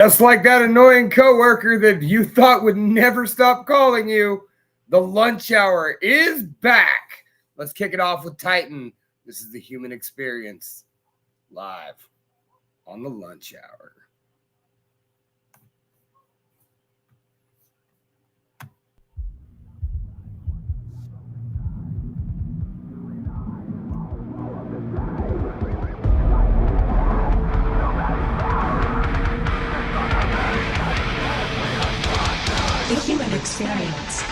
Just like that annoying coworker that you thought would never stop calling you, the lunch hour is back. Let's kick it off with Titan. This is the human experience live on the lunch hour. The human experience.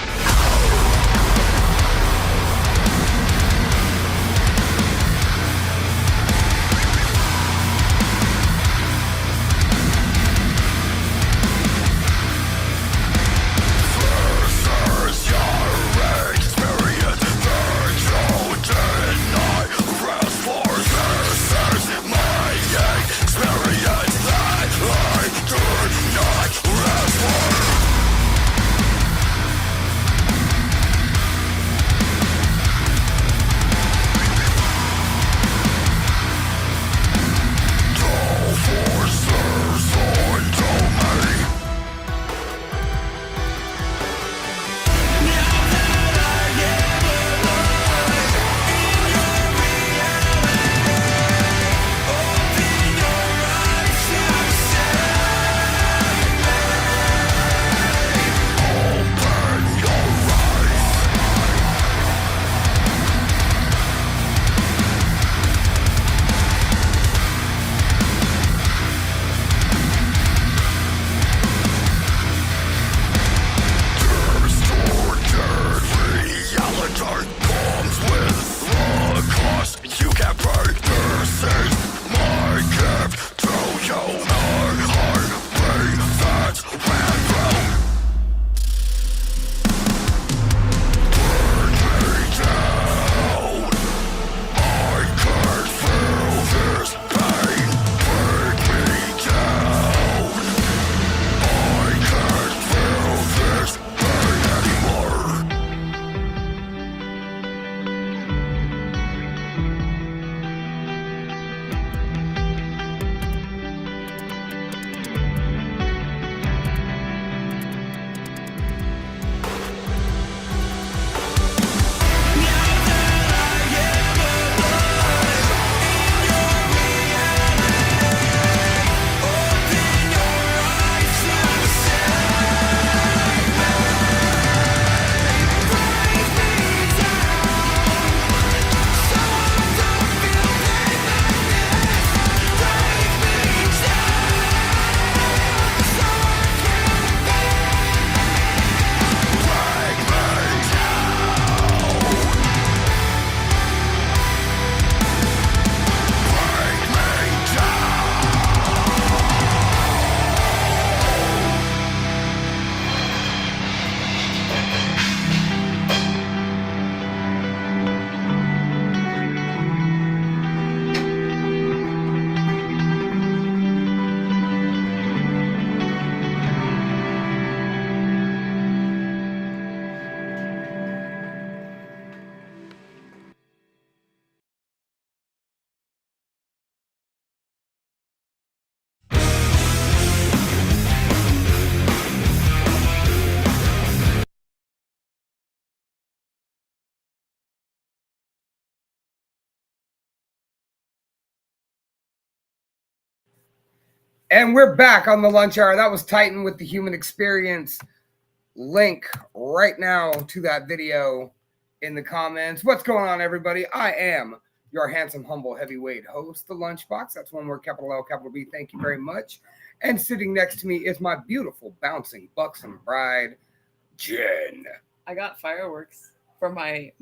And we're back on the lunch hour. That was Titan with the human experience. Link right now to that video in the comments. What's going on, everybody? I am your handsome, humble, heavyweight host, the Lunchbox. That's one word, capital L, capital B. Thank you very much. And sitting next to me is my beautiful, bouncing, buxom bride, Jen. I got fireworks for my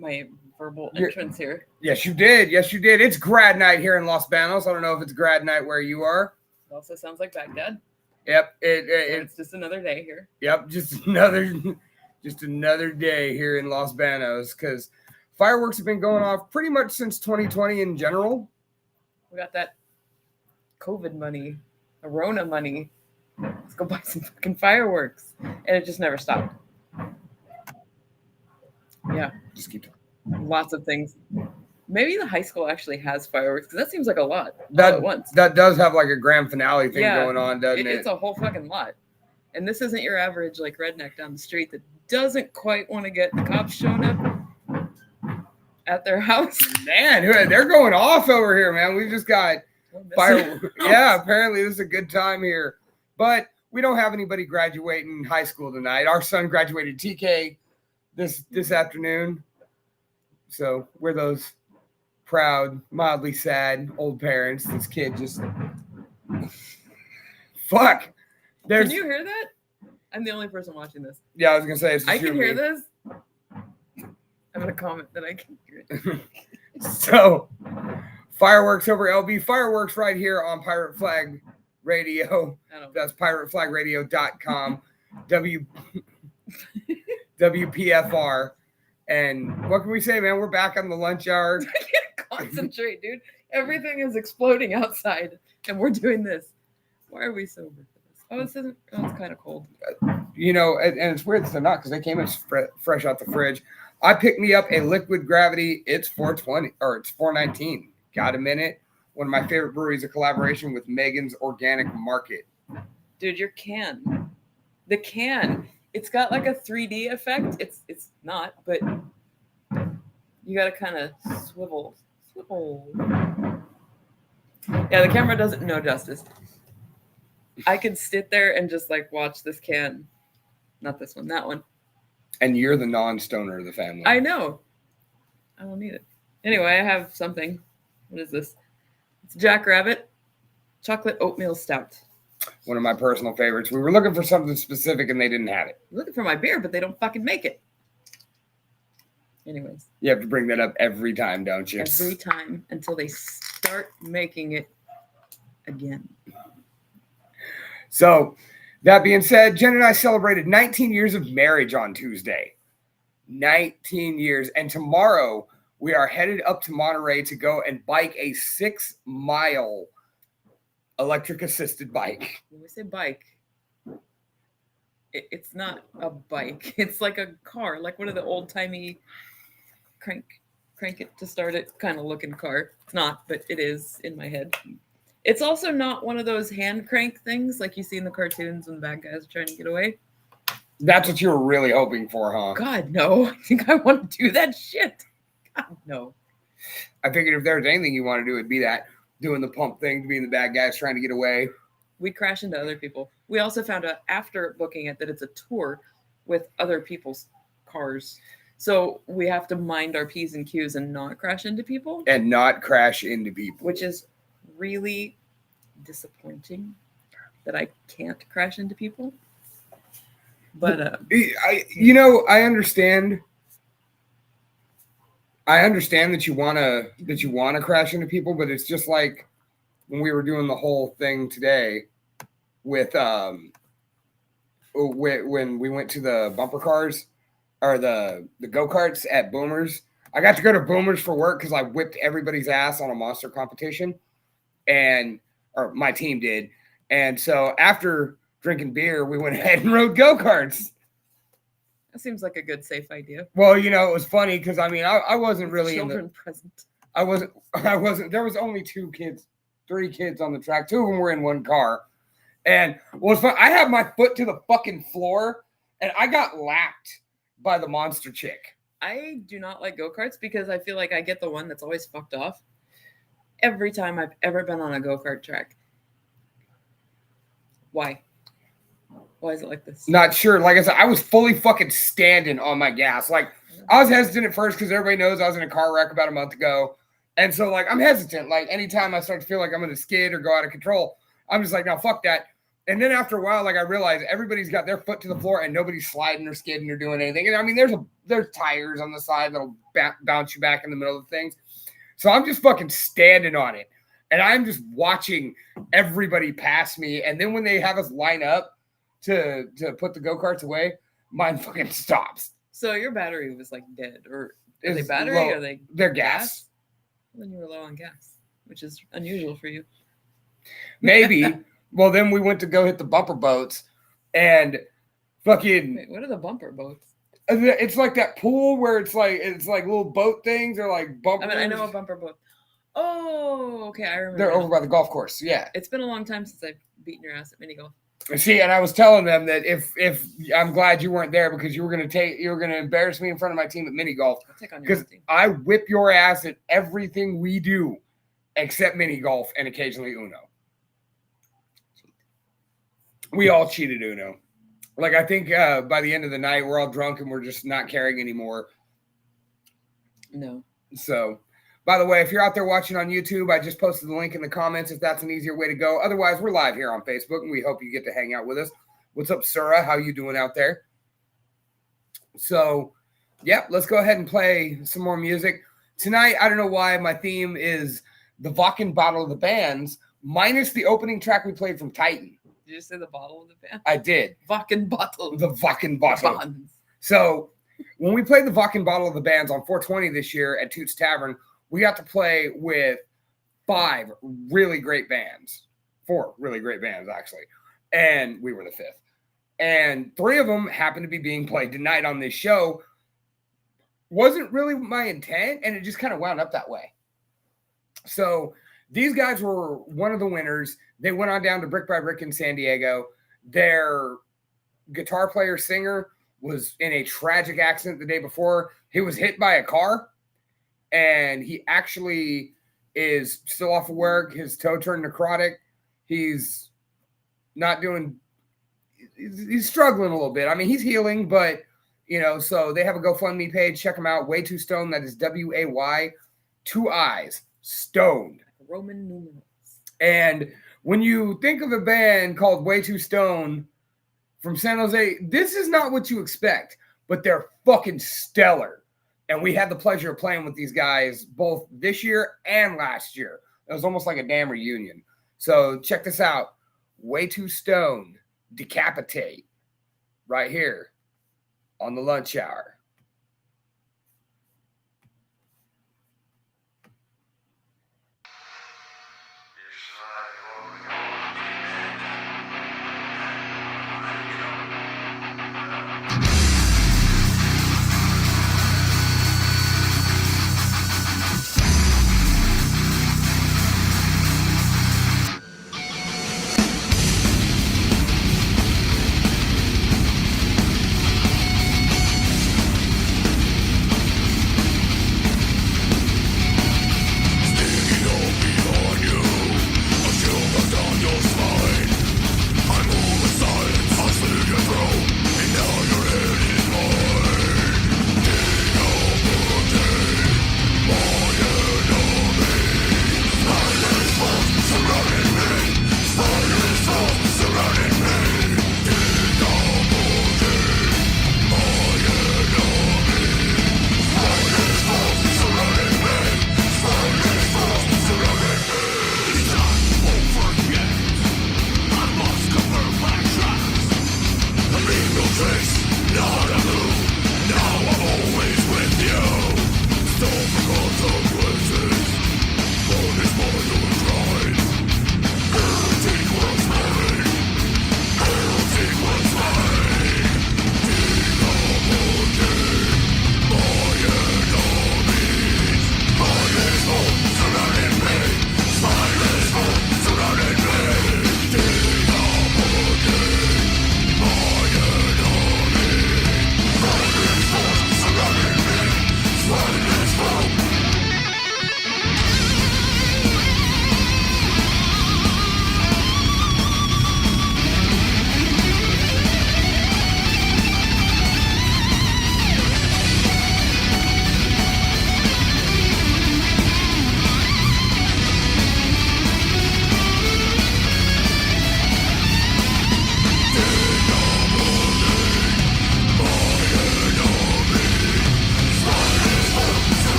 verbal entrance here. Yes, you did. Yes, you did. It's grad night here in Los Banos. I don't know if it's grad night where you are. It also sounds like Baghdad. Yep. It's just another day here. Yep. Just another day here in Los Banos, because fireworks have been going off pretty much since 2020 in general. We got that COVID money, the Rona money. Let's go buy some fucking fireworks. And it just never stopped. Yeah. Just keep talking. Lots of things. Maybe the high school actually has fireworks because that seems like a lot all That at once. that does have like a grand finale thing Yeah, going on, doesn't it? It's a whole fucking lot. And this isn't your average like redneck down the street that doesn't quite want to get the cops showing up at their house. Man, they're going off over here, man. We've just got fireworks. Yeah, apparently this is a good time here. But we don't have anybody graduating high school tonight. Our son graduated TK this afternoon. So we're those proud, mildly sad old parents. This kid just fuck. Can you hear that? I'm the only person watching this. Yeah, I was gonna say it's I can hear this. I'm gonna comment that I can hear it. So fireworks over LB, fireworks right here on Pirate Flag Radio. That's pirateflagradio.com. WPFR. And what can we say, man? We're back on the lunch hour. I can't concentrate, dude. Everything is exploding outside, and we're doing this. Why are we sober for this? Oh, this isn't. Oh, it's kind of cold. You know, and it's weird that they're not because they came in fresh out the fridge. I picked me up a Liquid Gravity. It's 420 or it's 419. Got a minute. One of my favorite breweries, a collaboration with Megan's Organic Market. Dude, your can. The can. It's got like a 3D effect. It's not, but you got to kind of swivel. Yeah, the camera doesn't know justice. I could sit there and just like watch this can. Not this one, that one. And you're the non-stoner of the family. I know. I don't need it. Anyway, I have something. What is this? It's Jackrabbit Chocolate Oatmeal Stout. One of my personal favorites. We were looking for something specific and they didn't have it. I'm looking for my beer, but they don't fucking make it. Anyways. You have to bring that up every time, don't you? Every time until they start making it again. So, that being said, Jen and I celebrated 19 years of marriage on Tuesday. 19 years. And tomorrow, we are headed up to Monterey to go and bike a 6-mile electric assisted bike. When we say bike, it's not a bike. It's like a car, like one of the old timey crank it to start it kind of looking car. It's not, but it is in my head. It's also not one of those hand crank things like you see in the cartoons when the bad guys are trying to get away. That's what you were really hoping for, huh? God, no. I think I want to do that shit. God, no. I figured if there was anything you want to do, it'd be that. Doing the pump thing, being the bad guys trying to get away. We'd crash into other people. We also found out after booking it that it's a tour with other people's cars. So we have to mind our P's and Q's and not crash into people. And not crash into people. Which is really disappointing that I can't crash into people. But I understand. I understand that you wanna crash into people, but it's just like when we were doing the whole thing today with when we went to the bumper cars or the go-karts at Boomers. I got to go to Boomers for work because I whipped everybody's ass on a monster competition, or my team did. And so after drinking beer, we went ahead and rode go-karts. that seems like a good, safe idea. Well, it was funny because I wasn't really children present. I wasn't. There was only 3 kids on the track. 2 of them were in one car. And what was fun, I had my foot to the fucking floor and I got lapped by the monster chick. I do not like go-karts because I feel like I get the one that's always fucked off every time I've ever been on a go-kart track. Why? Why is it like this? Not sure. Like I said, I was fully fucking standing on my gas. Like, I was hesitant at first because everybody knows I was in a car wreck about a month ago. And so, like, I'm hesitant. Like, anytime I start to feel like I'm going to skid or go out of control, I'm just like, no, fuck that. And then after a while, like, I realized everybody's got their foot to the floor and nobody's sliding or skidding or doing anything. And I mean, there's tires on the side that'll bounce you back in the middle of things. So I'm just fucking standing on it. And I'm just watching everybody pass me. And then when they have us line up to put the go-karts away, mine fucking stops. So your battery was like dead, or are they battery or are they're gas? Then you were low on gas, which is unusual for you. Maybe. Well, then we went to go hit the bumper boats and fucking. Wait, what are the bumper boats? It's like that pool where it's like little boat things or like bumpers. I mean, I know a bumper boat. Oh, okay, I remember. They're now. over by the golf course. Yeah. It's been a long time since I've beaten your ass at mini golf. See, and I was telling them that if I'm glad you weren't there because you were gonna embarrass me in front of my team at mini golf I'll take on your because team. I whip your ass at everything we do except mini golf and occasionally Uno. We all cheated Uno. Like I think by the end of the night we're all drunk and we're just not caring anymore. No. So, by the way, if you're out there watching on YouTube, I just posted the link in the comments if that's an easier way to go. Otherwise, we're live here on Facebook, and we hope you get to hang out with us. What's up, Sura? How you doing out there? So, yeah, let's go ahead and play some more music. Tonight, I don't know why, my theme is the Vakken Bottle of the Bands, minus the opening track we played from Titan. Did you say the bottle of the band? I did. Vakken bottle. The Vakken Bottle. Bonds. So, when we played the Vakken Bottle of the Bands on 420 this year at Toots Tavern, we got to play with 4 really great bands, actually. And we were the 5th. And 3 of them happened to be being played tonight on this show. Wasn't really my intent, and it just kind of wound up that way. So these guys were one of the winners. They went on down to Brick by Brick in San Diego. Their guitar player singer was in a tragic accident the day before. He was hit by a car. And he actually is still off of work. His toe turned necrotic. He's not doing – he's struggling a little bit. I mean, he's healing, but, you know, so they have a GoFundMe page. Check them out. Way Too Stoned. That is W-A-Y, 2 I's, Stoned. Roman numerals. And when you think of a band called Way Too Stoned from San Jose, this is not what you expect, but they're fucking stellar. And we had the pleasure of playing with these guys both this year and last year. It was almost like a damn reunion. So check this out. Way Too Stoned, Decapitate, right here on the Lunch Hour.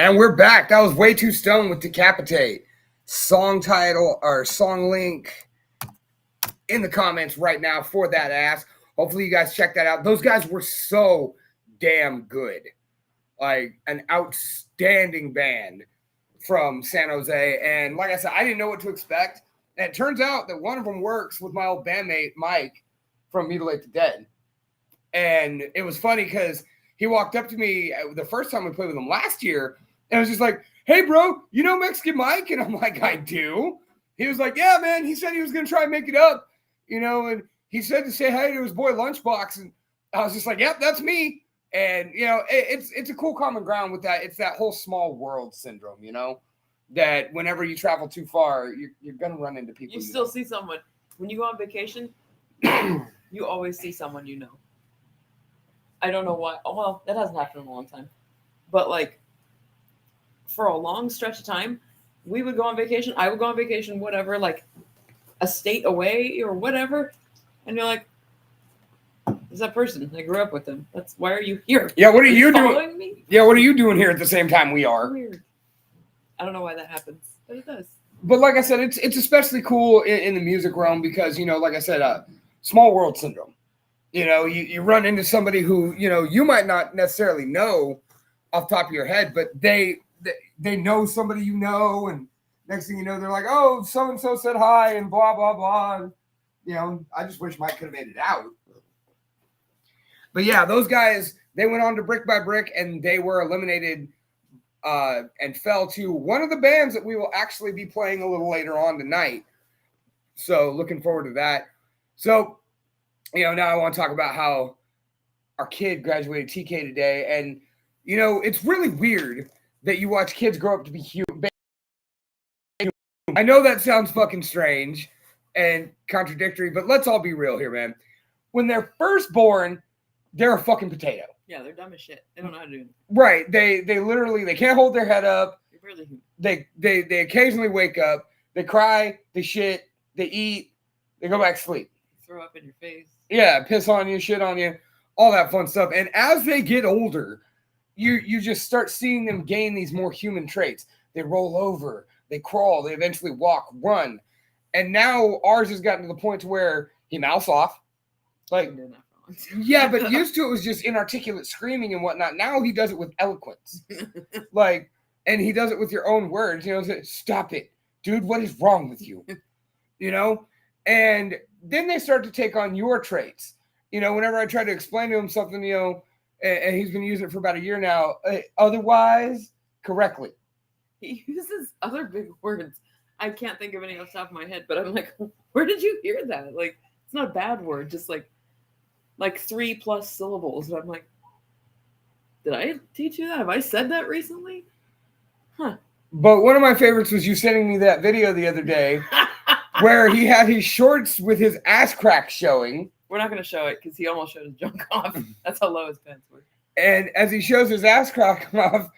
And we're back. That was Way Too Stoned with Decapitate. Song title or song link in the comments right now for that ass. Hopefully you guys check that out. Those guys were so damn good. Like an outstanding band from San Jose. And like I said, I didn't know what to expect. And it turns out that one of them works with my old bandmate, Mike, from Mutilate the Dead. And it was funny because he walked up to me the first time we played with him last year. And was just like, hey, bro, you know Mexican Mike? And I'm like, I do. He was like, yeah, man. He said he was going to try and make it up, and he said to say hi to his boy Lunchbox. And I was just like, yep, that's me. And, it's a cool common ground with that. It's that whole small world syndrome, that whenever you travel too far, you're going to run into people. You still see someone. When you go on vacation, you always see someone you know. I don't know why. Oh, well, that hasn't happened in a long time. But, like, for a long stretch of time, we would go on vacation. I would go on vacation, whatever, like a state away or whatever. And you're like, is that person? I grew up with them. Why are you here? Yeah, what are you doing? Following me? Yeah, what are you doing here at the same time we are? Weird. I don't know why that happens, but it does. But like I said, it's especially cool in the music realm because, like I said, small world syndrome. You run into somebody who, you might not necessarily know off the top of your head, but they know somebody and next thing you know, they're like, oh, so-and-so said hi and blah, blah, blah. And, I just wish Mike could have made it out. But yeah, those guys, they went on to Brick by Brick and they were eliminated and fell to one of the bands that we will actually be playing a little later on tonight. So looking forward to that. So, now I want to talk about how our kid graduated TK today. And, it's really weird that you watch kids grow up to be human. I know that sounds fucking strange and contradictory, but let's all be real here, man. When they're first born, they're a fucking potato. Yeah, they're dumb as shit. They don't know how to do it. Right. They literally, they can't hold their head up. They occasionally wake up. They cry. They shit. They eat. They go back to sleep. Throw up in your face. Yeah, piss on you, shit on you, all that fun stuff. And as they get older, you just start seeing them gain these more human traits. They roll over. They crawl. They eventually walk, run. And now ours has gotten to the point to where he mouths off. Like, yeah, but used to it was just inarticulate screaming and whatnot. Now he does it with eloquence. And he does it with your own words. Stop it. Dude, what is wrong with you? And then they start to take on your traits. Whenever I try to explain to him something, and he's been using it for about a year now, otherwise, correctly. He uses other big words. I can't think of any off the top of my head, but I'm like, where did you hear that? Like, it's not a bad word, just like 3+ syllables. And I'm like, did I teach you that? Have I said that recently? Huh. But one of my favorites was you sending me that video the other day where he had his shorts with his ass crack showing. We're not going to show it because he almost showed his junk off. That's how low his pants were. And as he shows his ass crack off,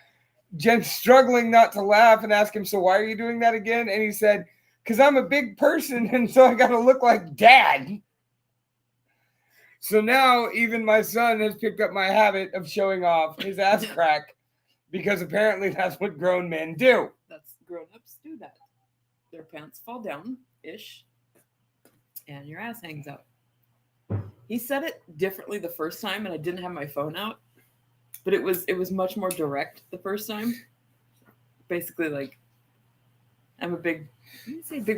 Jen's struggling not to laugh and ask him, so why are you doing that again? And he said, because I'm a big person and so I got to look like dad. So now even my son has picked up my habit of showing off his ass crack because apparently that's what grown men do. That's grown-ups do that. Their pants fall down-ish and your ass hangs out. He said it differently the first time and I didn't have my phone out. But it was much more direct the first time. Basically, like, I'm a big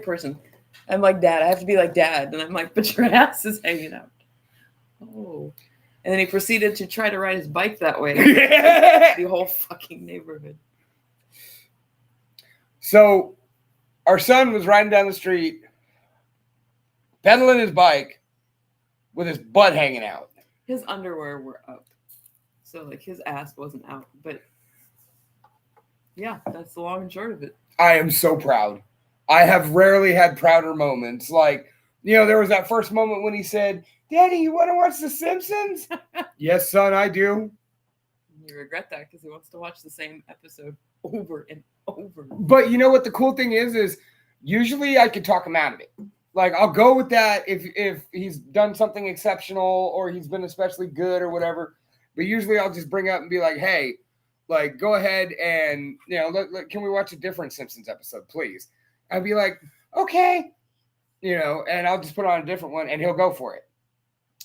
person. I'm like dad. I have to be like dad. And I'm like, but your ass is hanging out. Oh. And then he proceeded to try to ride his bike that way. The whole fucking neighborhood. So our son was riding down the street, pedaling his bike with his butt hanging out. His underwear were up. So, like, his ass wasn't out. But, yeah, that's the long and short of it. I am so proud. I have rarely had prouder moments. Like, there was that first moment when he said, Daddy, you want to watch The Simpsons? Yes, son, I do. You regret that because he wants to watch the same episode over and over. But you know what the cool thing is usually I could talk him out of it. Like, I'll go with that if he's done something exceptional or he's been especially good or whatever. But usually I'll just bring up and be like, hey, Like, go ahead and, can we watch a different Simpsons episode, please? I'd be like, okay, and I'll just put on a different one and he'll go for it.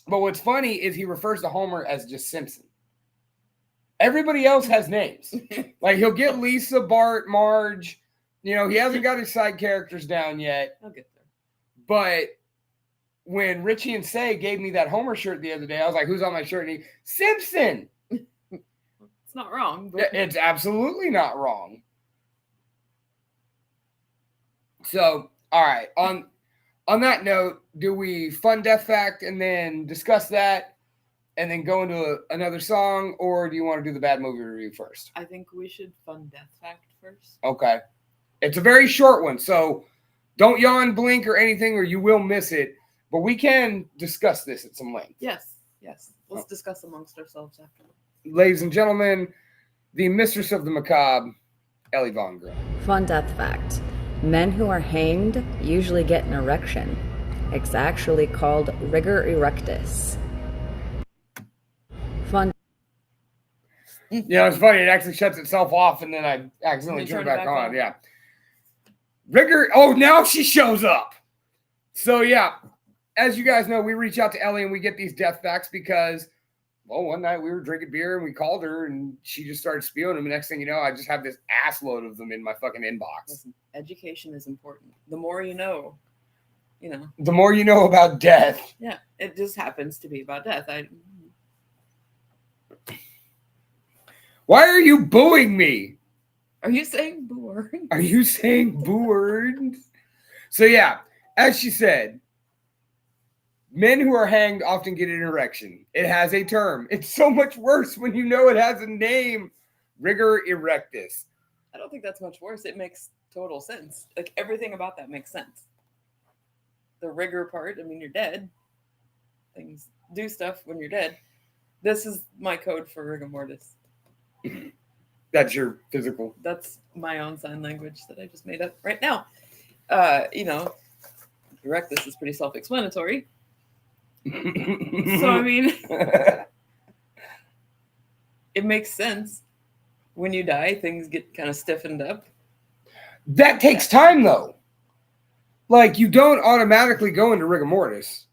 But what's funny is he refers to Homer as just Simpson. Everybody else has names. Like, he'll get Lisa, Bart, Marge. He hasn't got his side characters down yet. I'll get there. But when Richie and Say gave me that Homer shirt the other day, I was like, who's on my shirt? And he, Simpson. It's not wrong. But... It's absolutely not wrong. So, all right. On that note, do we fun death fact and then discuss that and then go into another song, or do you want to do the bad movie review first? I think we should fun death fact first. Okay. It's a very short one, so don't yawn, blink, or anything, or you will miss it. But we can discuss this at some length. Yes. Let's discuss amongst ourselves after. Ladies and gentlemen, the mistress of the macabre, Ellie Von Grimm. Fun death fact. Men who are hanged usually get an erection. It's actually called rigor erectus. Fun. It's funny. It actually shuts itself off, and then I accidentally turn it back on. Yeah. Rigor. Oh, now she shows up. So, yeah. As you guys know, we reach out to Ellie and we get these death facts because, well, one night we were drinking beer and we called her and she just started spewing them. The next thing you know, I just have this ass load of them in my fucking inbox. Listen, education is important. The more you know. The more you know about death. Yeah, it just happens to be about death. Why are you booing me? Are you saying boo words? Are you saying boo words? So, yeah, as she said, men who are hanged often get an erection. It has a term. It's so much worse when you know it has a name. Rigor erectus. I don't think that's much worse. It makes total sense. Like, everything about that makes sense. The rigor part, I mean, you're dead. Things do stuff when you're dead. This is my code for rigor mortis. That's your physical. That's my own sign language that I just made up right now. Erectus is pretty self-explanatory. So, I mean, it makes sense. When you die, things get kind of stiffened up. That takes time, though. Like, you don't automatically go into rigor mortis.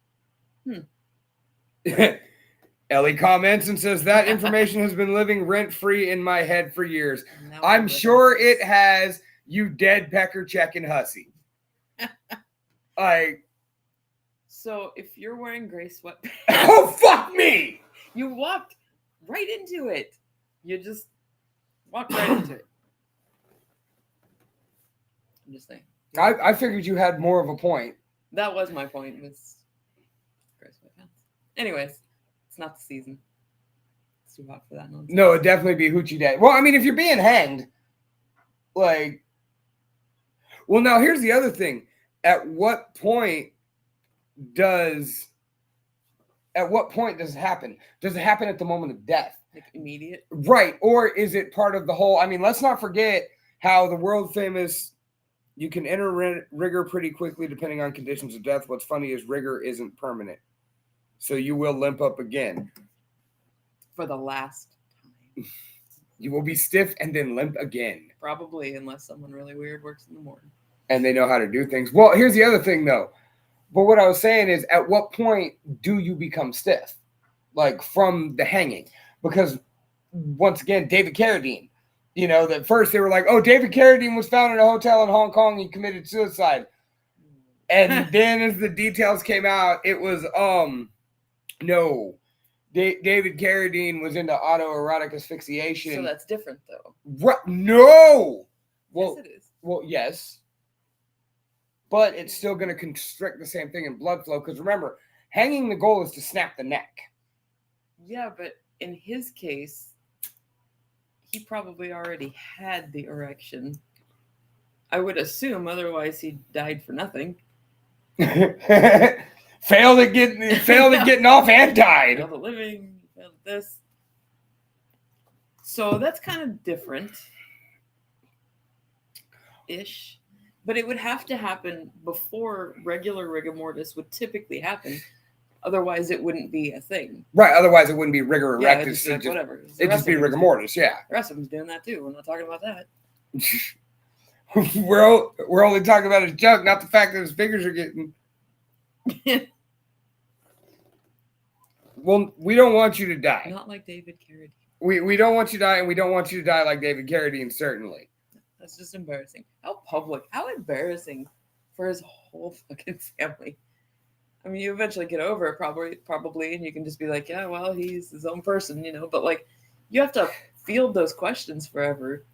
Ellie comments and says, that information has been living rent-free in my head for years. I'm sure it has, you dead pecker checking hussy. Like, so if you're wearing gray sweatpants... Oh, fuck me! You walked right into it. You just walked right into it. I'm just saying. I figured you had more of a point. That was my point. Was gray sweatpants. Anyways, it's not the season. It's too hot for that nonsense. No, it'd definitely be Hoochie Daddy. Well, I mean, if you're being hanged, like... Well, now, here's the other thing. At what point does it happen? Does it happen at the moment of death? Like immediate? Right. Or is it part of the whole... I mean, let's not forget how the world famous... You can enter rigor pretty quickly depending on conditions of death. What's funny is rigor isn't permanent. So you will limp up again. For the last time. You will be stiff and then limp again. Probably, unless someone really weird works in the morning. And they know how to do things. Well, here's the other thing, though. But what I was saying is, at what point do you become stiff? Like, from the hanging. Because, once again, David Carradine. That first they were like, oh, David Carradine was found in a hotel in Hong Kong. He committed suicide. And then as the details came out, it was, no. David Carradine was into autoerotic asphyxiation. So that's different, though. No! Well, yes, it is. Well, yes. But it's still going to constrict the same thing in blood flow. Because remember, hanging the goal is to snap the neck. Yeah, but in his case... He probably already had the erection. I would assume, otherwise he died for nothing. failed at getting off and died. Failed at living, failed at this. So that's kind of different-ish. But it would have to happen before regular rigor mortis would typically happen. Otherwise, it wouldn't be a thing. Right. Otherwise, it wouldn't be rigor Yeah, erectus. it'd just be like, whatever. It'd just be rigor mortis. Yeah. The rest of them's doing that too. We're not talking about that. we're only talking about his junk, not the fact that his fingers are getting. Well, we don't want you to die. Not like David Carradine. We don't want you to die, and we don't want you to die like David Carradine, certainly. That's just embarrassing. How embarrassing for his whole fucking family. I mean, you eventually get over it probably, and you can just be like, yeah, well, he's his own person, you know. But like, you have to field those questions forever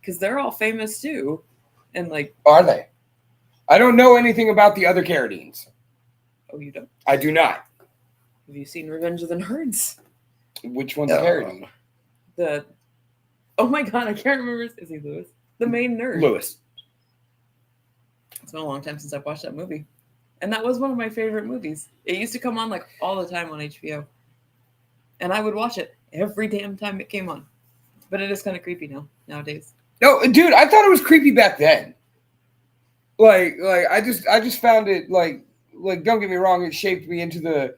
because they're all famous too, and like, are they? I don't know anything about the other Carradines. Oh, you don't? I do not. Have you seen Revenge of the Nerds? Which one's Carradine? Oh my god, I can't remember. Is he Lewis? The main nerd. Lewis. It's been a long time since I've watched that movie. And that was one of my favorite movies. It used to come on like all the time on HBO. And I would watch it every damn time it came on. But it is kind of creepy nowadays. No, dude, I thought it was creepy back then. Like I just found it like don't get me wrong, it shaped me into the,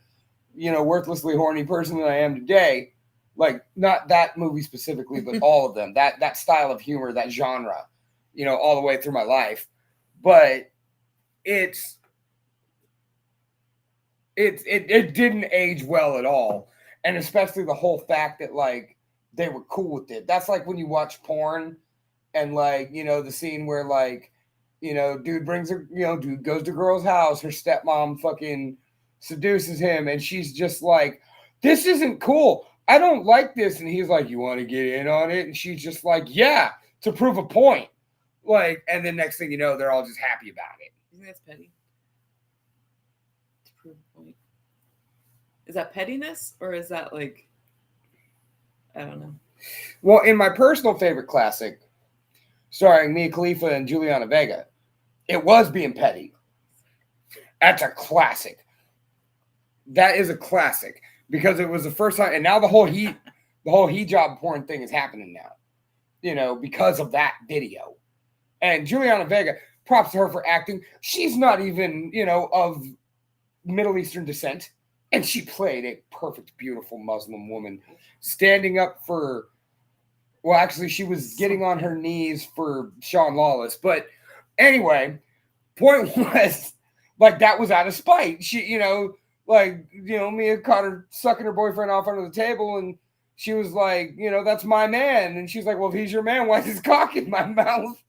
you know, worthlessly horny person that I am today. Like, not that movie specifically, but all of them. That style of humor, that genre, you know, all the way through my life. But it didn't age well at all. And especially the whole fact that, like, they were cool with it. That's like when you watch porn and, like, you know, the scene where, like, you know, dude goes to girl's house, her stepmom fucking seduces him, and she's just like, this isn't cool. I don't like this. And he's like, you want to get in on it? And she's just like, yeah, to prove a point. Like, and then next thing you know, they're all just happy about it. You think that's petty? To prove a point. Is that pettiness or is that like, I don't know. Well, in my personal favorite classic, starring Mia Khalifa and Juliana Vega, it was being petty. That's a classic. That is a classic. Because it was the first time, and now the whole hijab porn thing is happening now, you know, because of that video. And Juliana Vega, props to her for acting. She's not even, you know, of Middle Eastern descent, and she played a perfect, beautiful Muslim woman, standing up for. Well, actually, she was getting on her knees for Sean Lawless, but anyway, point was, like, that was out of spite. She, you know. Like, you know, Mia caught her sucking her boyfriend off under the table, and she was like, you know, that's my man. And she's like, well, if he's your man, why is his cock in my mouth?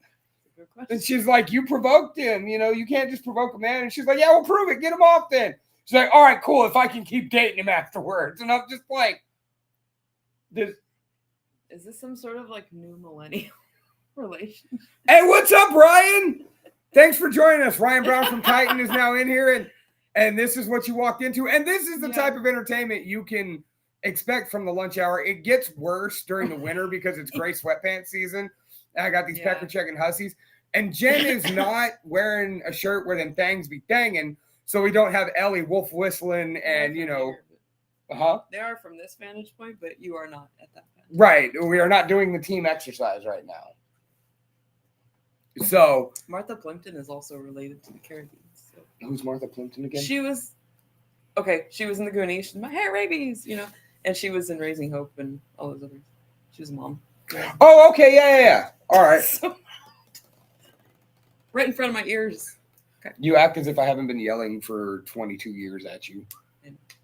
And she's like, you provoked him. You know, you can't just provoke a man. And she's like, yeah, we'll prove it. Get him off then. She's like, all right, cool. If I can keep dating him afterwards. And I'm just like, this. Is this some sort of like new millennial relationship? Hey, what's up, Ryan? Thanks for joining us. Ryan Brown from Titan is now in here, and this is what you walked into. And this is the type of entertainment you can expect from the lunch hour. It gets worse during the winter because it's gray sweatpants season. And I got these pecker checking hussies. And Jen is not wearing a shirt where them things be thanging. So we don't have Ellie wolf whistling and, you know. They are from this vantage point, but you are not at that vantage. Right. We are not doing the team exercise right now. So Martha Plimpton is also related to the Carradines. So. Who's Martha Plimpton again? She was in the Goonies. She's my hair rabies, you know, and she was in Raising Hope and all those others. She was a mom. Yeah. Oh, okay, yeah. All right. So, right in front of my ears. Okay. You act as if I haven't been yelling for 22 years at you.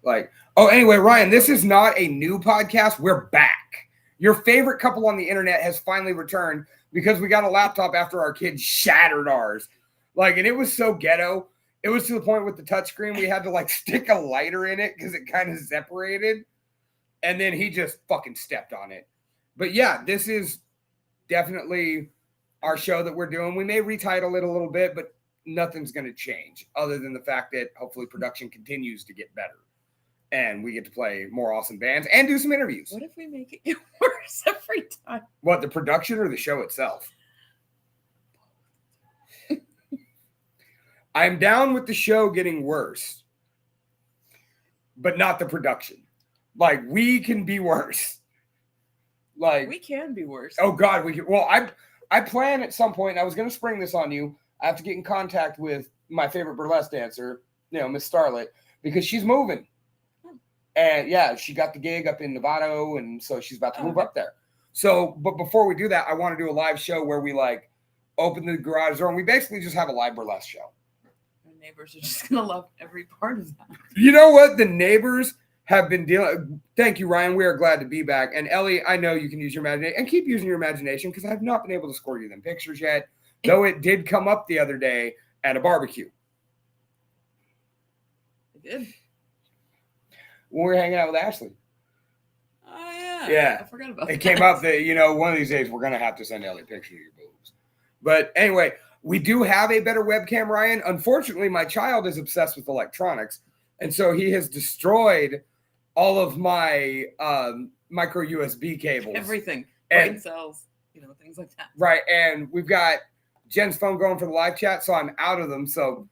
Like, oh, anyway, Ryan, this is not a new podcast. We're back. Your favorite couple on the internet has finally returned because we got a laptop after our kids shattered ours. Like, and it was so ghetto. It was to the point with the touchscreen, we had to like stick a lighter in it because it kind of separated. And then he just fucking stepped on it. But yeah, this is definitely our show that we're doing. We may retitle it a little bit, but nothing's going to change other than the fact that hopefully production continues to get better. And we get to play more awesome bands and do some interviews. What if we make it get worse every time? What, the production or the show itself? I'm down with the show getting worse, but not the production. Like, we can be worse. Like, we can be worse. Oh, God, we can. Well, I plan at some point, and I was going to spring this on you. I have to get in contact with my favorite burlesque dancer, you know, Miss Starlet, because she's moving. And yeah, she got the gig up in Novato, and so she's about to move Okay. up there. So, but before we do that, I want to do a live show where we like open the garage door and we basically just have a live burlesque show. Our neighbors are just gonna love every part of that. You know what? The neighbors have been dealing. Thank you, Ryan. We are glad to be back. And Ellie, I know you can use your imagination and keep using your imagination because I've not been able to score you them pictures yet, though it did come up the other day at a barbecue. It did. When we were hanging out with Ashley. Oh yeah. Yeah. I forgot about It that. came up that, one of these days we're going to have to send Ellie a picture of your boobs. But anyway, we do have a better webcam, Ryan. Unfortunately, my child is obsessed with electronics. And so he has destroyed all of my micro USB cables. Everything. And- Brain cells, things like that. Right. And we've got Jen's phone going for the live chat, so I'm out of them. So,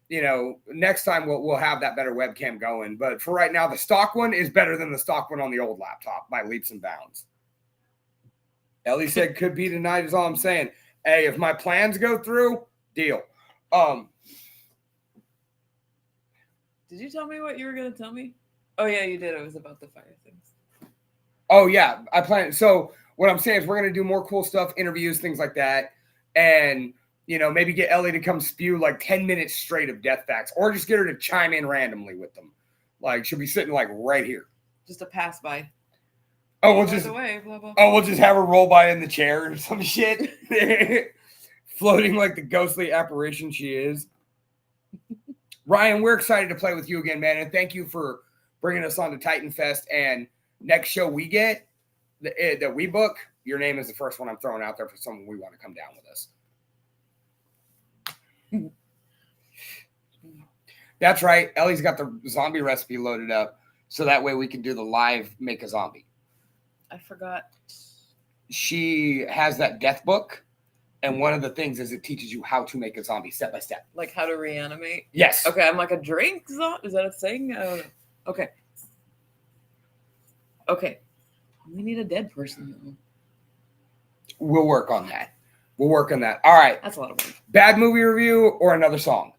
next time we'll have that better webcam going. But for right now, the stock one is better than the stock one on the old laptop by leaps and bounds. Ellie said could be tonight is all I'm saying. Hey, if my plans go through, deal. Did you tell me what you were gonna tell me? Oh yeah, you did. It was about the fire things. Oh yeah, I plan. So what I'm saying is we're gonna do more cool stuff, interviews, things like that, and maybe get Ellie to come spew like 10 minutes straight of death facts, or just get her to chime in randomly with them. Like she'll be sitting like right here. Just a pass by. Oh, we'll By just the way, blah, blah, we'll just have her roll by in the chair or some shit, floating like the ghostly apparition she is. Ryan, we're excited to play with you again, man, and thank you for bringing us on to Titan Fest. And next show we get that we book, your name is the first one I'm throwing out there for someone we want to come down with us. That's right. Ellie's got the zombie recipe loaded up, so that way we can do the live make a zombie. I forgot. She has that death book, and one of the things is it teaches you how to make a zombie step by step. Like how to reanimate. Yes. Okay, I'm like a drink zombie. Is that a thing? I don't know. Okay. Okay. We need a dead person though. We'll work on that. All right. That's a lot of work. Bad movie review or another song?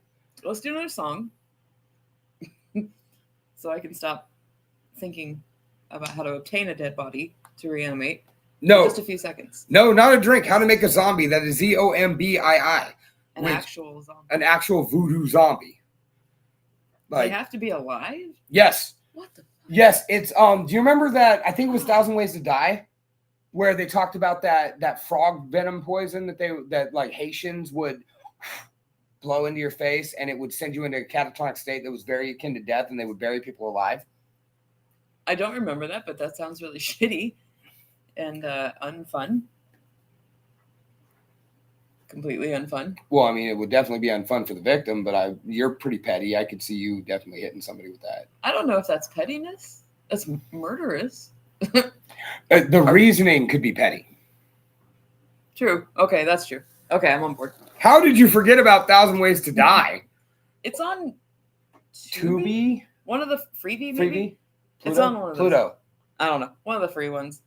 Let's do another song. So I can stop thinking about how to obtain a dead body to reanimate. No. Just a few seconds. No, not a drink. How to make a zombie. That is ZOMBII. An actual zombie. An actual voodoo zombie. They have to be alive? Yes. What the fuck? Yes, it's do you remember that I think it was 1,000 Ways to Die where they talked about that frog venom poison that like Haitians would blow into your face and it would send you into a catatonic state that was very akin to death and they would bury people alive? I don't remember that, but that sounds really shitty and unfun. Completely unfun. Well, I mean, it would definitely be unfun for the victim, but you're pretty petty. I could see you definitely hitting somebody with that. I don't know if that's pettiness. That's murderous. The reasoning could be petty. True. Okay, that's true. Okay, I'm on board. How did you forget about 1,000 Ways to Die? It's on Tubi? One of the freebie, maybe? Freebie? It's on one of those. Pluto. I don't know. One of the free ones.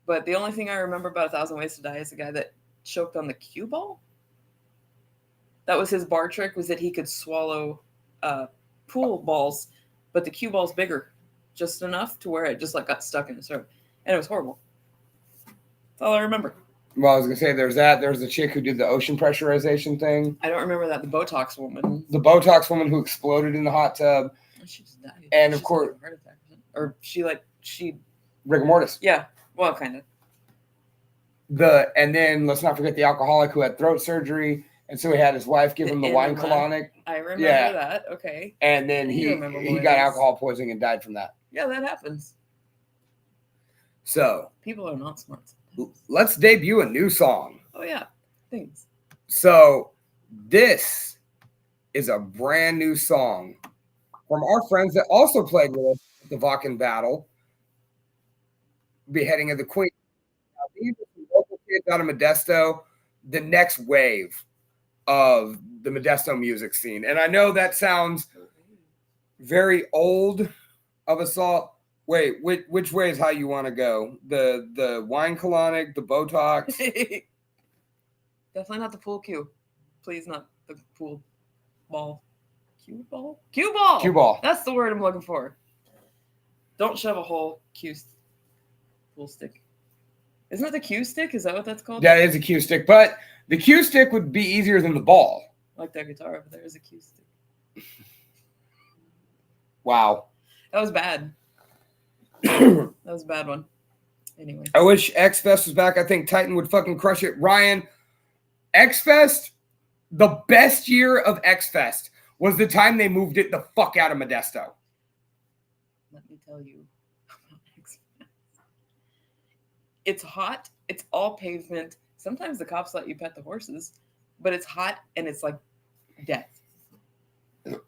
But the only thing I remember about 1,000 Ways to Die is the guy that choked on the cue ball. That was his bar trick, was that he could swallow pool balls, but the cue ball's bigger, just enough to where it just like got stuck in his throat. And it was horrible. That's all I remember. Well, I was going to say there's that. There's the chick who did the ocean pressurization thing. I don't remember that. The Botox woman. The Botox woman who exploded in the hot tub. She just died. And of She course- had a heart attack. Or she Rigor mortis. yeah. Well, kind of. And then let's not forget the alcoholic who had throat surgery. And so he had his wife give him the wine Enema. colonic. I remember Yeah. that. Okay. And then You he remember got boys. alcohol poisoning and died from that. Yeah, that happens. So People are not smart. let's debut a new song. Oh yeah. Things. So this is a brand new song from our friends that also played with us at the Vakken battle, Beheading of the Queen. Now, these are some local kids out of Modesto, the next wave of the Modesto music scene. And I know that sounds very old of a song. Wait, which way is how you want to go? The wine colonic, the Botox? Definitely not the pool cue. Please, not the pool ball. Cue ball? Cue ball! Cue ball. That's the word I'm looking for. Don't shove a whole pool stick. Isn't that the cue stick? Is that what that's called? That is a cue stick, but the cue stick would be easier than the ball. Like that guitar over there is a cue stick. Wow. That was bad. That was a bad one. Anyway. I wish X Fest was back. I think Titan would fucking crush it. Ryan, X Fest, the best year of X Fest was the time they moved it the fuck out of Modesto. Let me tell you about X Fest. It's hot. It's all pavement. Sometimes the cops let you pet the horses, but it's hot and it's like death.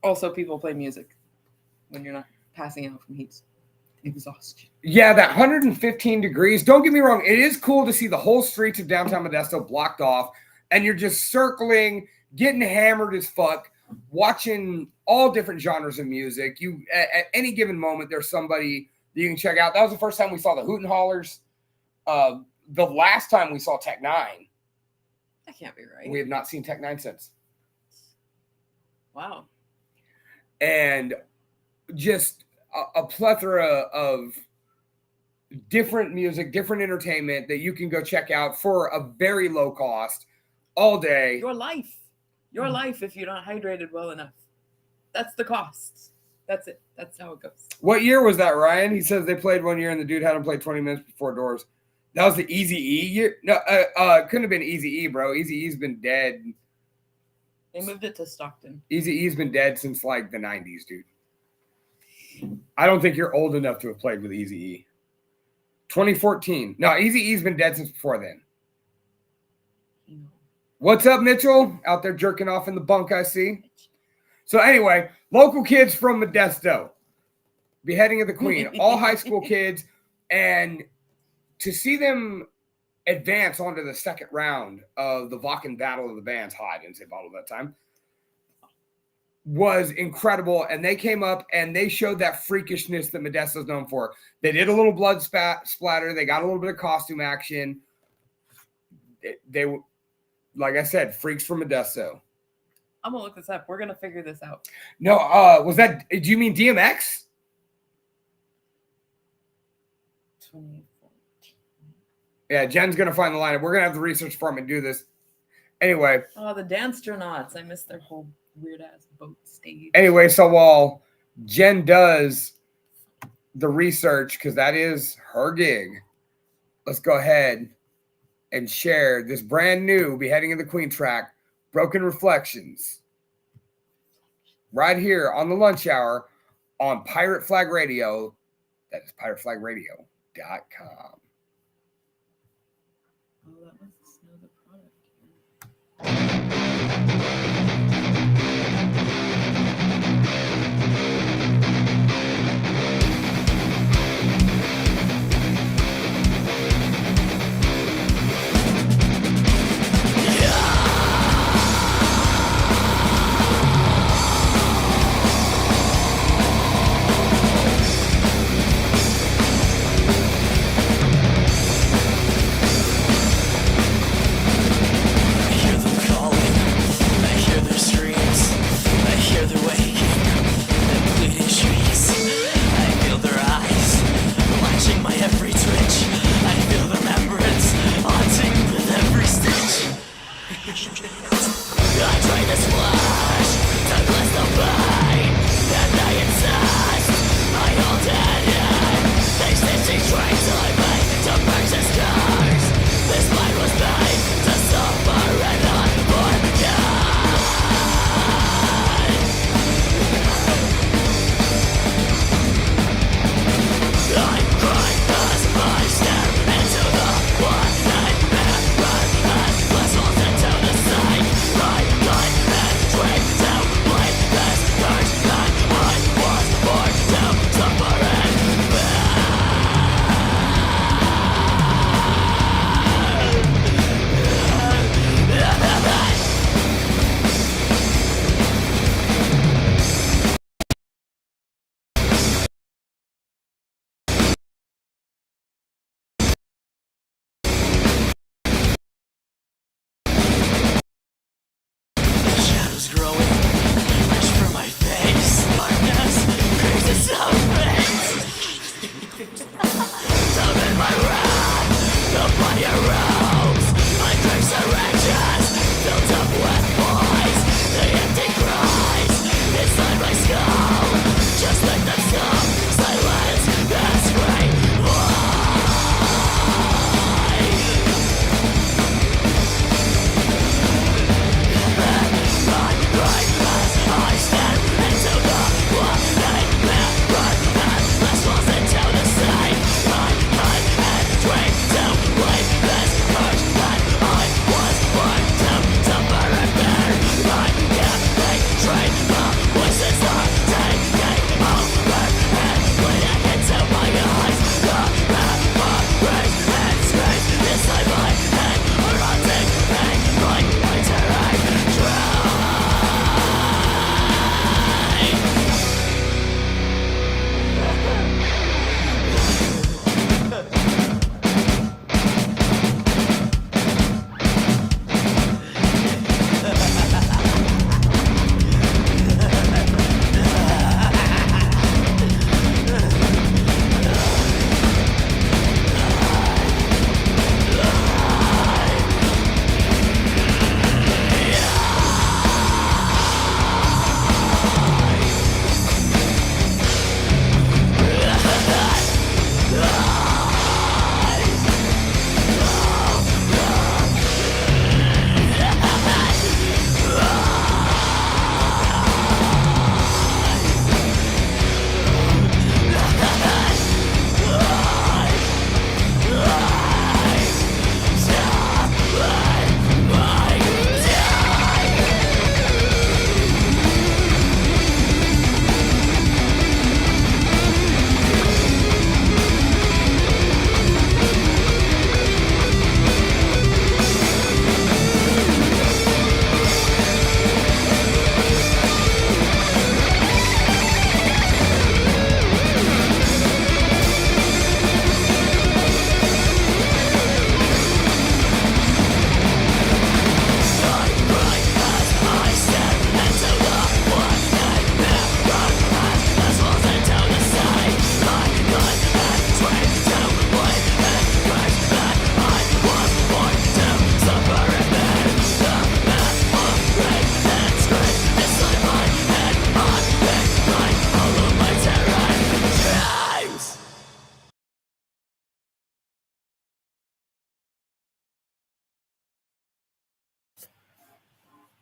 Also, people play music when you're not passing out from heat exhaustion. Yeah, that 115 degrees. Don't get me wrong. It is cool to see the whole streets of downtown Modesto blocked off, and you're just circling, getting hammered as fuck, watching all different genres of music. You at any given moment, there's somebody that you can check out. That was the first time we saw the Hoot and Hollers. The last time we saw Tech Nine. That can't be right. We have not seen Tech Nine since. Wow. And just a plethora of different music, different entertainment that you can go check out for a very low cost all day. Your life if you're not hydrated well enough. That's the cost. That's it. That's how it goes. What year was that, Ryan? He says they played one year and the dude had him play 20 minutes before doors. That was the Eazy-E year? No, it couldn't have been Eazy-E, bro. Eazy-E's been dead. They moved it to Stockton. Eazy-E's been dead since like the 90s, dude. I don't think you're old enough to have played with Eazy-E. 2014. No, Eazy-E's been dead since before then. What's up, Mitchell? Out there jerking off in the bunk, I see. So anyway, local kids from Modesto. Beheading of the Queen. All high school kids. And to see them advance onto the second round of the Vakken Battle of the Bands, I didn't say battle that time, was incredible. And they came up and they showed that freakishness that Modesto's known for. They did a little blood splatter. They got a little bit of costume action. They like I said, freaks from Modesto. I'm going to look this up. We're going to figure this out. No, was that, do you mean DMX? 2014. Yeah, Jen's going to find the lineup. We're going to have the research department do this. Anyway. Oh, the Danstronauts. I missed their whole weird-ass boat stage. Anyway, so while Jen does the research, because that is her gig, let's go ahead and share this brand new Beheading of the Queen track, Broken Reflections, right here on the lunch hour on Pirate Flag Radio. That is pirateflagradio.com. Oh, that must know the product. Hear them calling.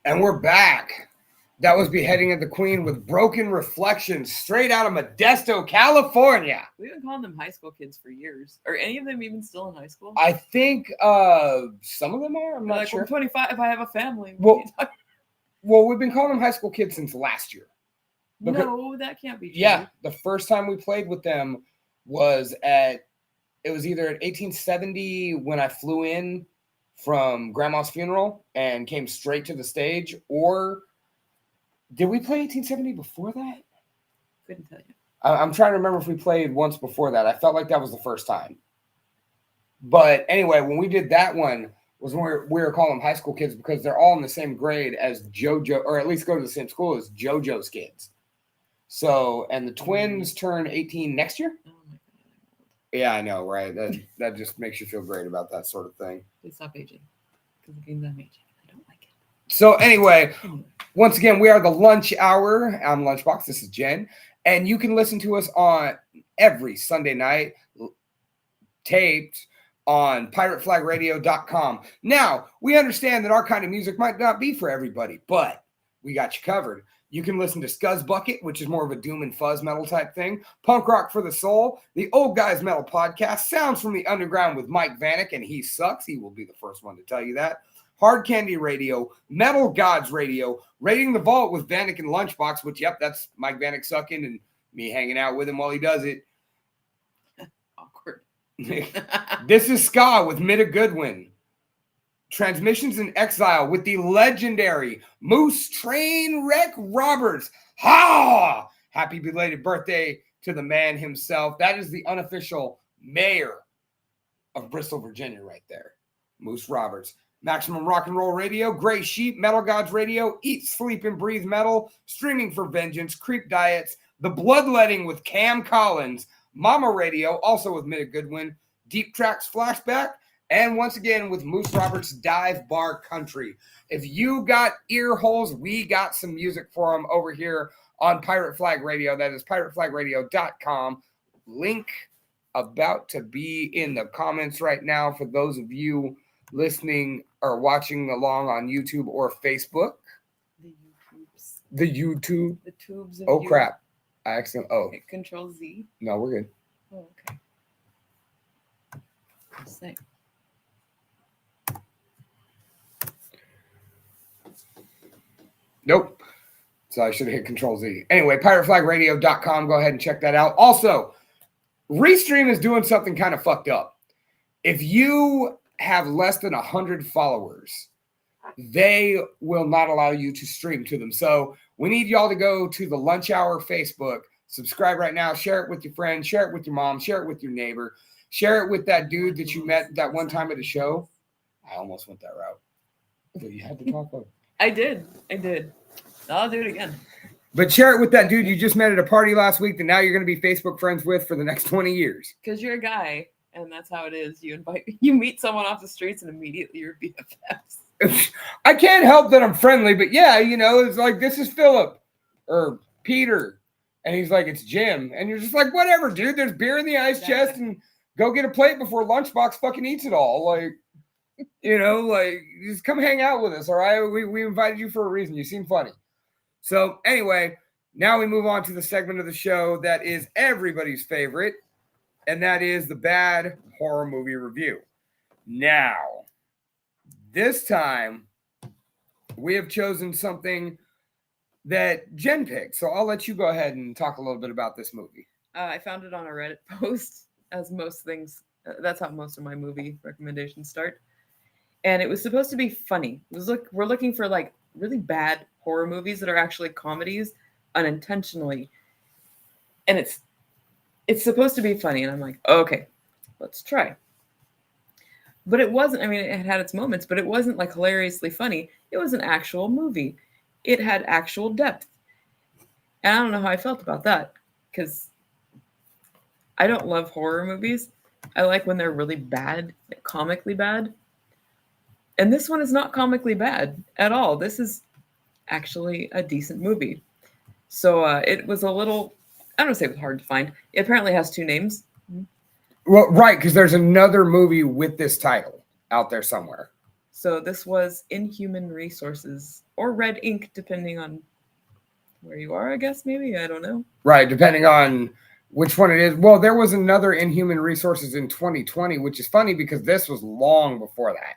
And we're back. That was Beheading of the Queen with Broken Reflections, straight out of Modesto, California. We've been calling them high school kids for years. Are any of them even still in high school? I think some of them are. I'm not like, sure. I'm 25. I have a family. Well, we've been calling them high school kids since last year. No, that can't be true. Yeah, the first time we played with them was it was either at 1870 when I flew in from Grandma's funeral and came straight to the stage, or did we play 1870 before that? Couldn't tell you. I'm trying to remember if we played once before that. I felt like that was the first time. But anyway, when we did that one was when we were calling them high school kids because they're all in the same grade as JoJo, or at least go to the same school as JoJo's kids. So, and the twins turn 18 next year? Oh my God. Yeah, I know, right? That just makes you feel great about that sort of thing. Please stop aging. Because it means I'm aging. I don't like it. So anyway, once again, we are the Lunch Hour. I'm Lunchbox. This is Jen. And you can listen to us on every Sunday night, taped on pirateflagradio.com. Now, we understand that our kind of music might not be for everybody, but we got you covered. You can listen to Scuzz Bucket, which is more of a doom and fuzz metal type thing. Punk Rock for the Soul, the Old Guys Metal Podcast, Sounds from the Underground with Mike Vanek, and he sucks. He will be the first one to tell you that. Hard Candy Radio, Metal Gods Radio, Raiding the Vault with Vanek and Lunchbox, which, yep, that's Mike Vanek sucking and me hanging out with him while he does it. Awkward. This is Ska with Mida Goodwin. Transmissions in Exile with the legendary Moose Trainwreck Roberts. Ha! Happy belated birthday to the man himself. That is the unofficial mayor of Bristol, Virginia right there. Moose Roberts. Maximum Rock and Roll Radio, Gray Sheep, Metal Gods Radio, Eat, Sleep, and Breathe Metal, Streaming for Vengeance, Creep Diets, The Bloodletting with Cam Collins, Mama Radio, also with Mida Goodwin, Deep Tracks Flashback, and once again with Moose Roberts Dive Bar Country. If you got ear holes, we got some music for them over here on Pirate Flag Radio. That is pirateflagradio.com. Link about to be in the comments right now for those of you listening or watching along on YouTube or Facebook. The YouTube. The tubes. Oh, crap. I accidentally. Oh. Hit Control Z. No, we're good. Oh, okay. Just saying. Nope. So I should have hit Control Z. Anyway, pirateflagradio.com. Go ahead and check that out. Also, Restream is doing something kind of fucked up. If you have less than 100 followers, they will not allow you to stream to them. So we need y'all to go to the Lunch Hour Facebook, subscribe right now, share it with your friends, share it with your mom, share it with your neighbor, share it with that dude that you met that one time at a show. I almost went that route. But you had to talk about it. I did. I'll do it again. But share it with that dude you just met at a party last week that now you're going to be Facebook friends with for the next 20 years. Because you're a guy, and that's how it is. You meet someone off the streets, and immediately you're BFFs. I can't help that I'm friendly, but yeah, you know, it's like, this is Philip or Peter. And he's like, it's Jim. And you're just like, whatever, dude. There's beer in the ice chest and go get a plate before Lunchbox fucking eats it all. Like, you know, like, just come hang out with us, all right? We invited you for a reason. You seem funny. So anyway, now we move on to the segment of the show that is everybody's favorite, and that is the bad horror movie review. Now, this time, we have chosen something that Jen picked. So I'll let you go ahead and talk a little bit about this movie. I found it on a Reddit post, as most things. That's how most of my movie recommendations start. And it was supposed to be funny. We're looking for like really bad horror movies that are actually comedies unintentionally. And it's supposed to be funny. And I'm like, okay, let's try. But it wasn't, I mean, it had its moments, but it wasn't like hilariously funny. It was an actual movie. It had actual depth. And I don't know how I felt about that, because I don't love horror movies. I like when they're really bad, like comically bad. And this one is not comically bad at all. This is actually a decent movie. So it was a little, I don't want to say it was hard to find. It apparently has 2 names. Well, right, because there's another movie with this title out there somewhere. So this was Inhuman Resources or Red Ink, depending on where you are, I guess, maybe. I don't know. Right, depending on which one it is. Well, there was another Inhuman Resources in 2020, which is funny because this was long before that.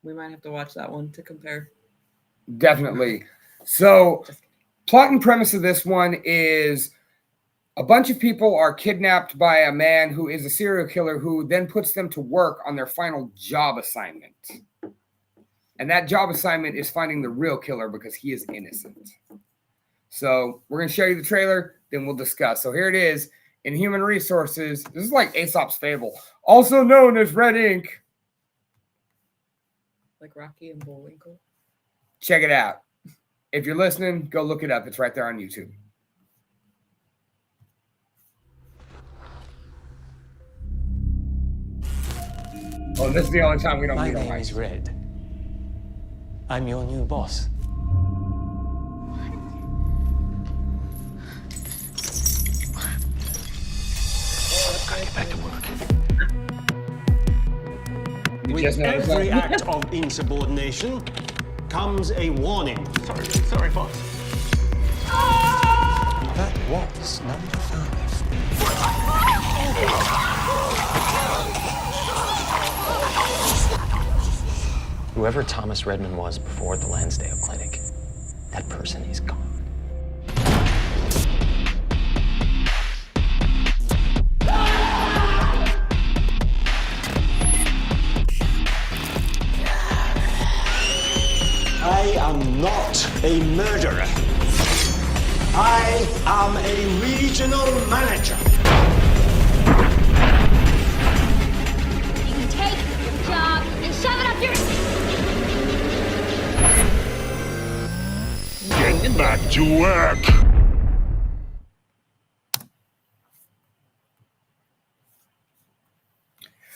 We might have to watch that one to compare. Definitely. So, plot and premise of this one is a bunch of people are kidnapped by a man who is a serial killer who then puts them to work on their final job assignment. And that job assignment is finding the real killer because he is innocent. So we're going to show you the trailer, then we'll discuss. So here it is, Inhuman Resources. This is like Aesop's Fable, also known as Red Ink. Like Rocky and Bullwinkle. Check it out. If you're listening, go look it up. It's right there on YouTube. Oh, this is the only time we don't My meet our name is mics. Red. I'm your new boss. Gotta get back to work. You With just know it's every like- act of insubordination comes a warning. Sorry, boss. That was number 5. Whoever Thomas Redmond was before the Lansdale Clinic, that person is gone. I am not a murderer. I am a regional manager. You can take your job and shove it up your... Get back to work!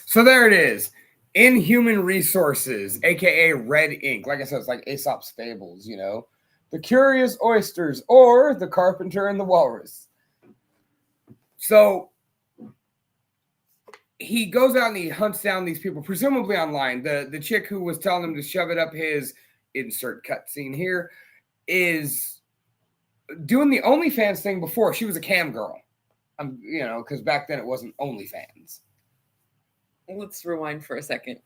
So there it is. Inhuman Resources, aka Red Ink. Like I said, it's like Aesop's Fables, you know. The Curious Oysters or The Carpenter and the Walrus. So he goes out and he hunts down these people, presumably online. The chick who was telling him to shove it up his insert cutscene here is doing the OnlyFans thing before. She was a cam girl. You know, because back then it wasn't OnlyFans. Let's rewind for a second.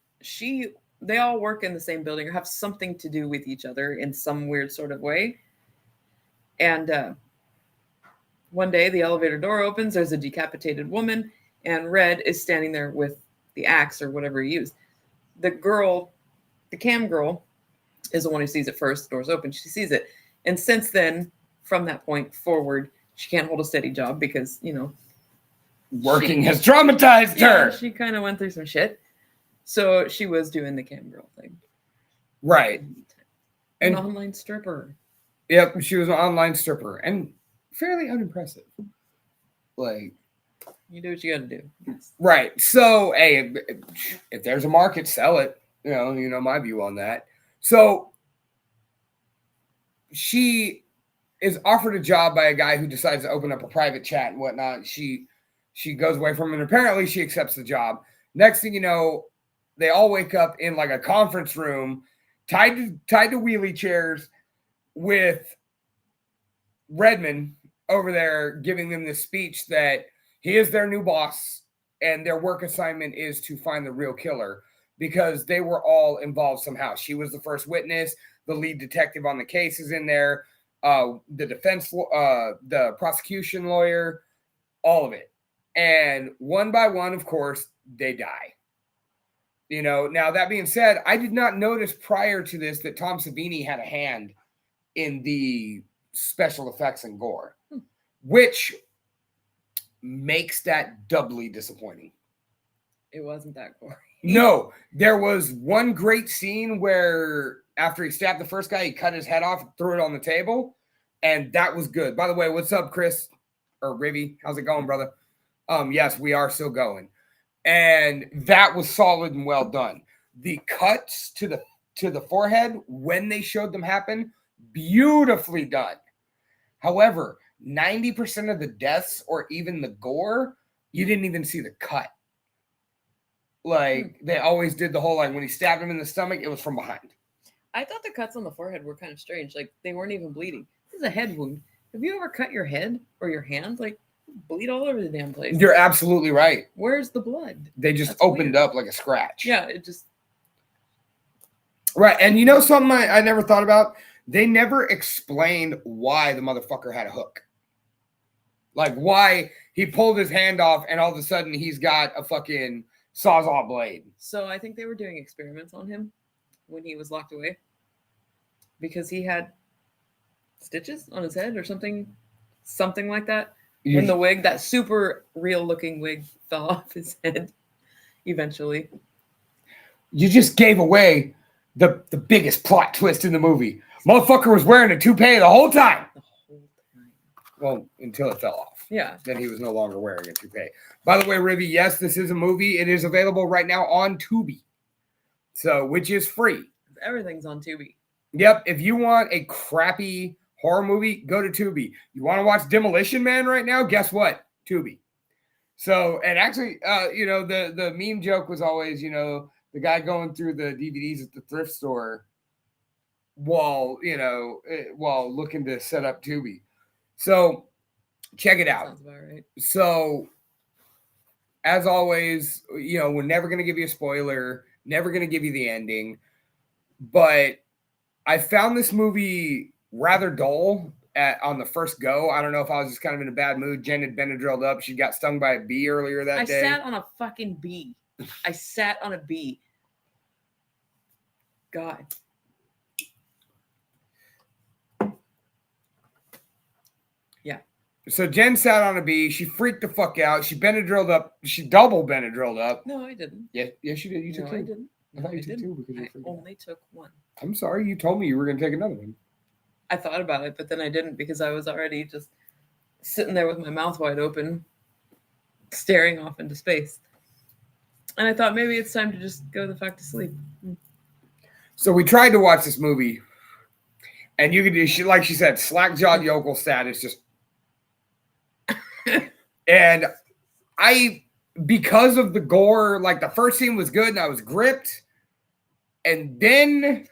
They all work in the same building or have something to do with each other in some weird sort of way. And one day the elevator door opens, there's a decapitated woman, and Red is standing there with the axe or whatever he used. The cam girl, is the one who sees it first. The door's open, she sees it. And since then, from that point forward, she can't hold a steady job because, you know, Working has traumatized her. She kind of went through some shit. So she was doing the cam girl thing. Right. An And online stripper. yep, she was an online stripper and fairly unimpressive. Like, You do what you gotta do. Yes. right. So, hey, if there's a market, sell it. You know my view on that. So she is offered a job by a guy who decides to open up a private chat and whatnot. She goes away from him, and apparently she accepts the job. Next thing you know, they all wake up in like a conference room, tied to wheelie chairs, with Redmond over there giving them this speech that he is their new boss, and their work assignment is to find the real killer because they were all involved somehow. She was the first witness. The lead detective on the case is in there. The defense, the prosecution lawyer, all of it. And one by one, of course, they die. You know, now that being said, I did not notice prior to this that Tom Savini had a hand in the special effects and gore, which makes that doubly disappointing. It wasn't that gory. No, there was one great scene where after he stabbed the first guy, he cut his head off and threw it on the table. And that was good. By the way, what's up, Chris? Or Rivy? How's it going, brother? Yes, we are still going. And that was solid and well done. The cuts to the forehead when they showed them happen, beautifully done. However, 90% of the deaths or even the gore, you didn't even see the cut. Like they always did the whole like when he stabbed him in the stomach, it was from behind. I thought the cuts on the forehead were kind of strange. Like they weren't even bleeding. This is a head wound. Have you ever cut your head or your hand? Like bleed all over the damn place. You're absolutely right. Where's the blood? They just That's opened weird. up like a scratch. Yeah, it just Right. And you know something I never thought about? They never explained why the motherfucker had a hook. Like why he pulled his hand off and all of a sudden he's got a fucking sawzall blade. So I think they were doing experiments on him when he was locked away because he had stitches on his head or something like that. When the wig, that super real looking wig, fell off his head eventually. You just gave away the biggest plot twist in the movie. Motherfucker was wearing a toupee the whole time. The whole time. Well, until it fell off. Yeah. Then he was no longer wearing a toupee. By the way, Rivy, yes, this is a movie. It is available right now on Tubi. So, which is free. Everything's on Tubi. Yep. If you want a crappy horror movie, go to Tubi. You want to watch Demolition Man right now? Guess what? Tubi. So, and actually, the meme joke was always, the guy going through the DVDs at the thrift store while looking to set up Tubi. So, check it out. Sounds about right. So, as always, we're never going to give you a spoiler, never going to give you the ending, but I found this movie rather dull on the first go. I don't know if I was just kind of in a bad mood. Jen had Benadrylled up. She got stung by a bee earlier that day. I sat on a fucking bee. I sat on a bee. God. Yeah. So Jen sat on a bee. She freaked the fuck out. She Benadrylled up. She double Benadrylled up. No, I didn't. Yeah, yes, you did. You took No, two. I didn't. I thought you I took two because you I freaked out. only took one. I'm sorry. You told me you were going to take another one. I thought about it, but then I didn't because I was already just sitting there with my mouth wide open, staring off into space. And I thought maybe it's time to just go the fuck to sleep. So we tried to watch this movie, and you could do, like she said, slack-jawed yokel status, just. And because of the gore, like the first scene was good, and I was gripped, and then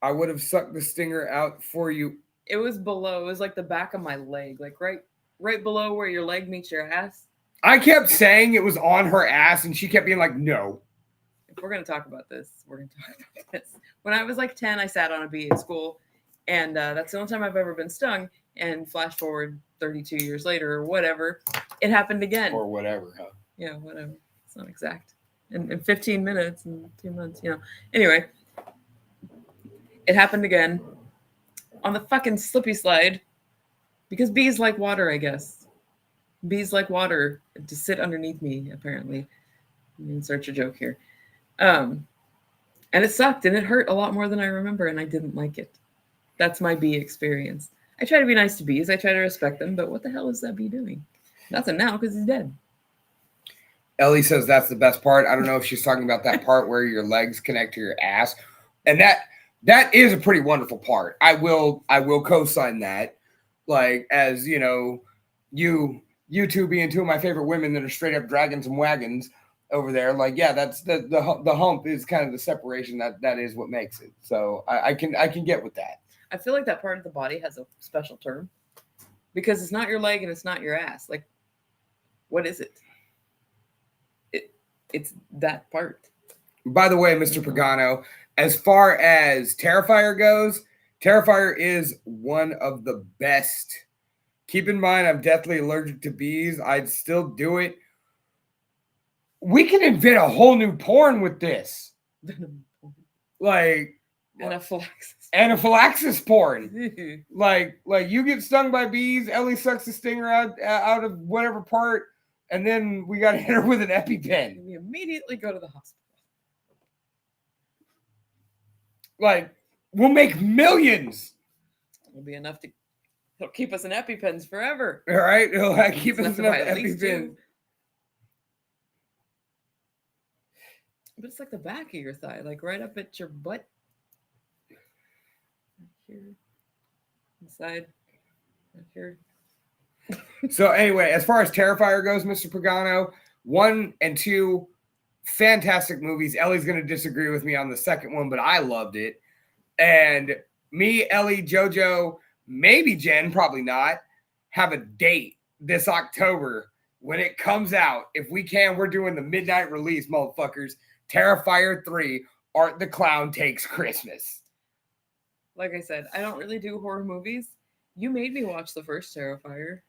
I would have sucked the stinger out for you. It was below. It was like the back of my leg, like right below where your leg meets your ass. I kept saying it was on her ass, and she kept being like, no. If we're going to talk about this, we're going to talk about this. When I was like 10, I sat on a bee at school, and that's the only time I've ever been stung. And flash forward 32 years later or whatever, it happened again. Or whatever, huh? Yeah, whatever. It's not exact. In 15 minutes and 2 months, Anyway, it happened again on the fucking slippy slide because bees like water, I guess. Bees like water to sit underneath me, apparently. Insert your joke here. And it sucked and it hurt a lot more than I remember and I didn't like it. That's my bee experience. I try to be nice to bees. I try to respect them, but what the hell is that bee doing? Nothing now because he's dead. Ellie says that's the best part. I don't know if she's talking about that part where your legs connect to your ass. And that is a pretty wonderful part. I will co-sign that. Like, as you two being two of my favorite women that are straight up dragons and wagons over there. Like, yeah, that's the hump is kind of the separation that is what makes it. So I can get with that. I feel like that part of the body has a special term because it's not your leg and it's not your ass. Like, what is it? It's that part. By the way, Mr. Pagano, as far as Terrifier goes, Terrifier is one of the best. Keep in mind, I'm deathly allergic to bees. I'd still do it. We can invent a whole new porn with this. Like anaphylaxis porn. like you get stung by bees, Ellie sucks the stinger out of whatever part, and then we got to hit her with an EpiPen. We immediately go to the hospital. Like, we'll make millions. It'll be enough to. It'll keep us in EpiPens forever. All right, it'll keep us enough EpiPens. But it's like the back of your thigh, like right up at your butt. Right here. Inside. Right here. So anyway, as far as Terrifier goes, Mr. Pagano, 1 and 2, fantastic movies. Ellie's going to disagree with me on the second one, but I loved it. And me, Ellie, JoJo, maybe Jen, probably not, have a date this October when it comes out. If we can, we're doing the midnight release, motherfuckers. Terrifier 3, Art the Clown Takes Christmas. Like I said, I don't really do horror movies. You made me watch the first Terrifier.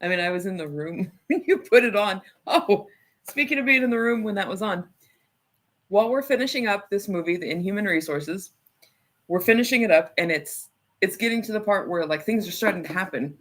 I mean, I was in the room when you put it on. Oh, speaking of being in the room when that was on, while we're finishing up this movie, The Inhuman Resources, we're finishing it up, and it's getting to the part where like things are starting to happen,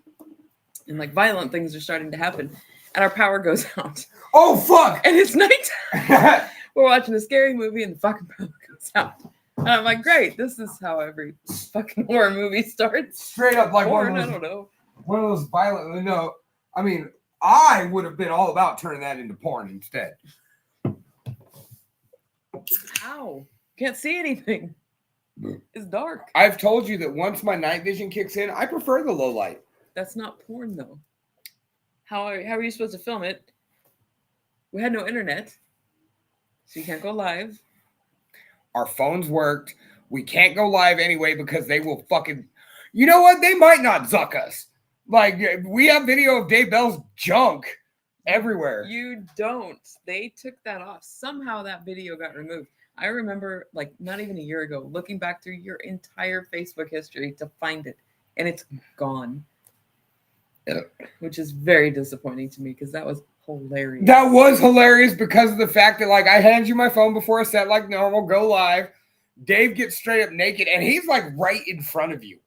and like violent things are starting to happen, and our power goes out. Oh fuck! And it's nighttime. We're watching a scary movie, and the fucking power goes out. And I'm like, great, this is how every fucking horror movie starts. Straight up like Porn, one of I those, don't know. one of those violent. No, I mean, I would have been all about turning that into porn instead. How? Can't see anything. It's dark. I've told you that once my night vision kicks in, I prefer the low light. That's not porn, though. How are you supposed to film it? We had no internet, so you can't go live. Our phones worked. We can't go live anyway because they will fucking... You know what? They might not zuck us. Like, we have video of Dave Bell's junk everywhere. You don't. They took that off. Somehow that video got removed. I remember, like, not even a year ago, looking back through your entire Facebook history to find it, and it's gone. Yeah. Which is very disappointing to me because that was hilarious. That was hilarious because of the fact that, like, I hand you my phone before a set like normal, go live. Dave gets straight up naked, and he's, like, right in front of you.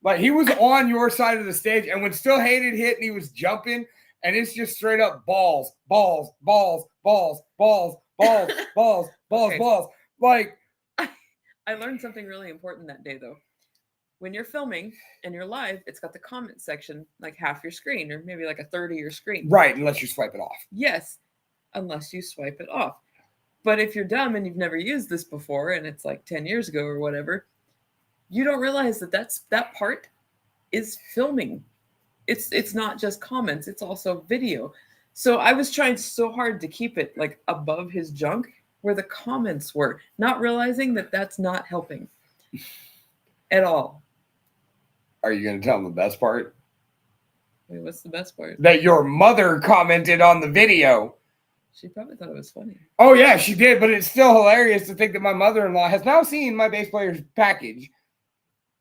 Like, he was on your side of the stage, and when Still Hated hit and he was jumping, and it's just straight up balls, balls, balls, balls, balls, balls, balls, balls, Okay. balls. Like, I learned something really important that day, though. When you're filming and you're live, it's got the comment section like half your screen or maybe like a third of your screen. right, unless you swipe it off. Yes, unless you swipe it off. But if you're dumb and you've never used this before and it's like 10 years ago or whatever, you don't realize that that part is filming. It's not just comments, it's also video. So I was trying so hard to keep it like above his junk where the comments were, not realizing that that's not helping at all. Are you going to tell them the best part? Wait, what's the best part? That your mother commented on the video. She probably thought it was funny. Oh, yeah, she did, but it's still hilarious to think that my mother-in-law has now seen my bass player's package.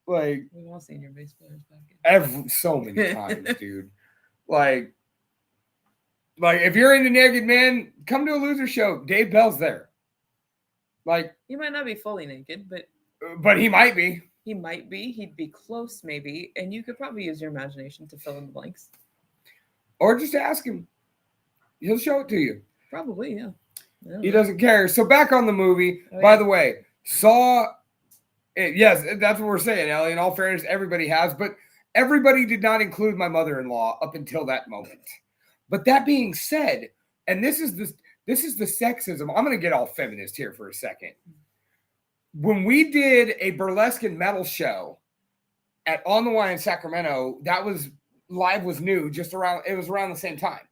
Like, We've all seen your bass player's package. so many times, dude. Like, if you're into Naked Man, come to a loser show. Dave Bell's there. Like, He might not be fully naked, but he might be. he might be. He'd be close, maybe. And you could probably use your imagination to fill in the blanks. Or just ask him. He'll show it to you. Probably, yeah. I don't He know. doesn't care. So back on the movie. Oh, By yeah. the way, Saw. Yes, that's what we're saying, Ellie. In all fairness, everybody has, but everybody did not include my mother-in-law up until that moment. But that being said, and this is the sexism. I'm going to get all feminist here for a second. When we did a burlesque and metal show at On the Wine in Sacramento, that was live was new. It was around the same time.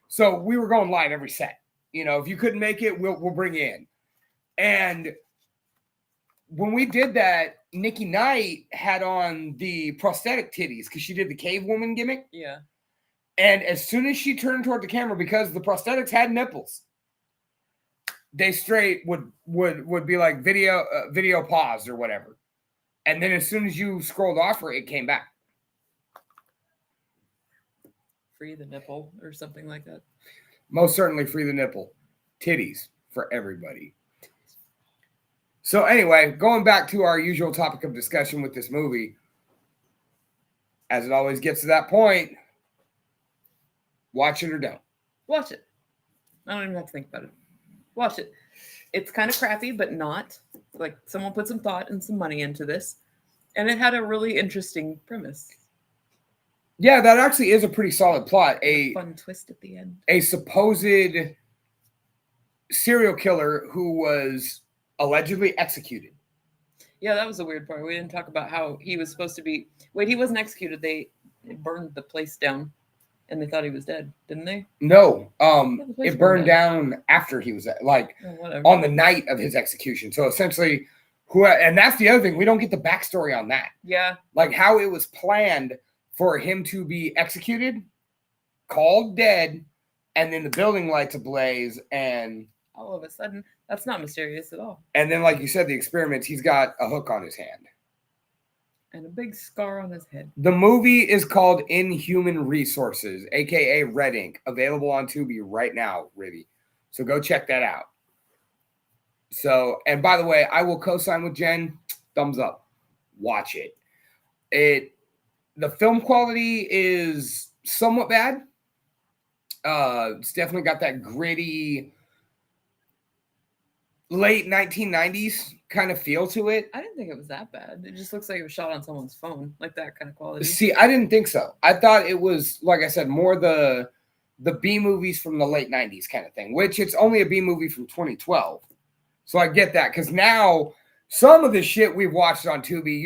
So we were going live every set. You know, if you couldn't make it, we'll bring you in. And when we did that, Nikki Knight had on the prosthetic titties because she did the cave woman gimmick. Yeah. And as soon as she turned toward the camera, because the prosthetics had nipples, they straight would be like video pause or whatever. And then as soon as you scrolled off her, it came back. Free the nipple or something like that. Most certainly free the nipple. Titties for everybody. So anyway, going back to our usual topic of discussion with this movie, as it always gets to that point, watch it or don't. Watch it. I don't even have to think about it. Watch it. It's kind of crappy, but not. Like someone put some thought and some money into this. And it had a really interesting premise. Yeah, that actually is a pretty solid plot. A Fun twist at the end. A supposed serial killer who was allegedly executed. Yeah, that was the weird part. We didn't talk about how he was supposed to be. Wait, he wasn't executed. They burned the place down. And they thought he was dead, didn't they? No, the place it burned burned down after he was like Oh, whatever. on the night of his execution. So essentially, and that's the other thing, we don't get the backstory on that. Yeah. Like how it was planned for him to be executed, called dead, and then the building lights ablaze, and All of a sudden, that's not mysterious at all. and then like you said, the experiments, he's got a hook on his hand. And a big scar on his head. The movie is called Inhuman Resources, aka Red Ink, available on Tubi right now, Ribby. So go check that out. So, and by the way, I will co-sign with Jen. Thumbs up. Watch it. The film quality is somewhat bad. It's definitely got that gritty late 1990s kind of feel to it. I didn't think it was that bad. It just looks like it was shot on someone's phone, like that kind of quality. See, I didn't think so. I thought it was, like I said, more the B movies from the late 90s kind of thing, which it's only a B movie from 2012. So I get that, because now some of the shit we've watched on Tubi,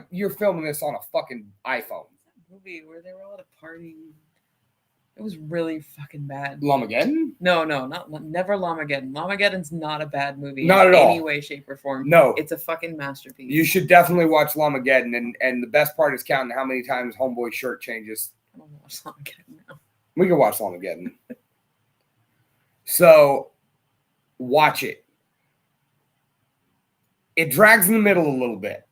you're filming this on a fucking iPhone. That movie where they were all at a party. It was really fucking bad. Lamageddon? No, never Lamageddon. Lamageddon's not a bad movie. Not in at all. any way, shape, or form. No. It's a fucking masterpiece. You should definitely watch Lamageddon, and the best part is counting how many times Homeboy's shirt changes. I don't watch Lamageddon now. We can watch Lamageddon. So, watch it. It drags in the middle a little bit.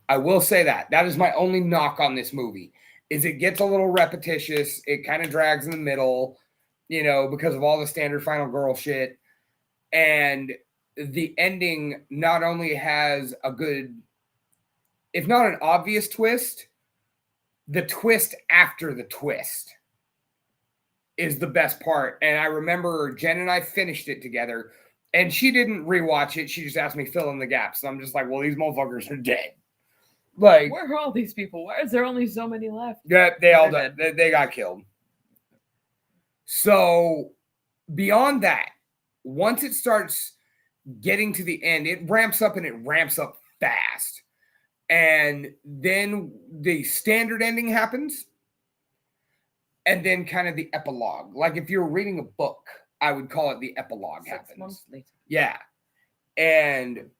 I will say that. That is my only knock on this movie, is it gets a little repetitious. It kind of drags in the middle, because of all the standard final girl shit. And the ending not only has a good, if not an obvious twist, the twist after the twist is the best part. And I remember Jen and I finished it together, and she didn't rewatch it. She just asked me fill in the gaps. And I'm just like, well, these motherfuckers are dead. Like, Where are all these people? Why is there only so many left? yeah, they all They're died. They got killed. So beyond that, once it starts getting to the end, it ramps up, and it ramps up fast. And then the standard ending happens. And then kind of the epilogue. Like if you're reading a book, I would call it the epilogue 6 months happens. later. Yeah. And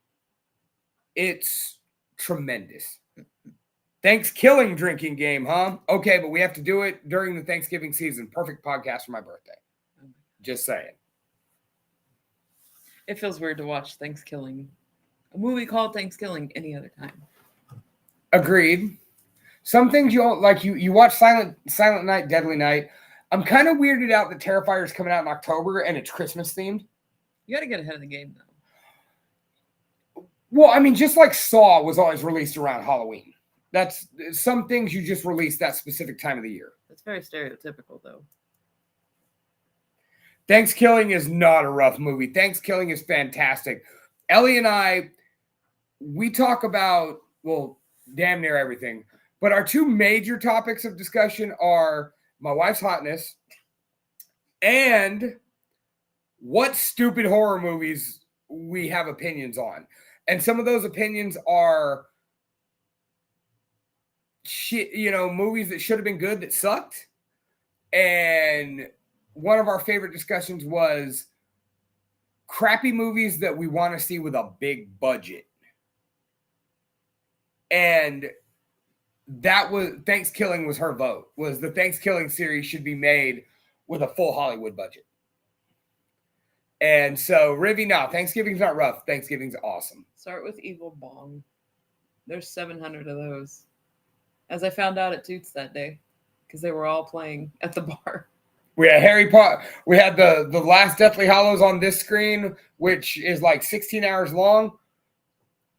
it's tremendous. Thanksgiving drinking game, huh? Okay, but we have to do it during the Thanksgiving season. Perfect podcast for my birthday. Just saying. It feels weird to watch Thanksgiving, a movie called Thanksgiving, any other time. Agreed. Some things you don't like. You watch Silent Night, Deadly Night. I'm kind of weirded out that Terrifier's coming out in October and it's Christmas themed. You got to get ahead of the game, though. Well, I mean, just like Saw was always released around Halloween. That's some things you just release that specific time of the year. That's very stereotypical, though. Thanksgiving is not a rough movie. Thanksgiving is fantastic. Ellie and I, we talk about, well, damn near everything. But our two major topics of discussion are my wife's hotness and what stupid horror movies we have opinions on. And some of those opinions are shit, movies that should have been good that sucked. And one of our favorite discussions was crappy movies that we want to see with a big budget. And that was Thanksgiving was her vote, was the Thanksgiving series should be made with a full Hollywood budget. And so, Rivy, no, Thanksgiving's not rough. Thanksgiving's awesome. Start with Evil Bong. There's 700 of those. As I found out at Toots that day, because they were all playing at the bar. We had Harry Potter. We had the last Deathly Hallows on this screen, which is like 16 hours long.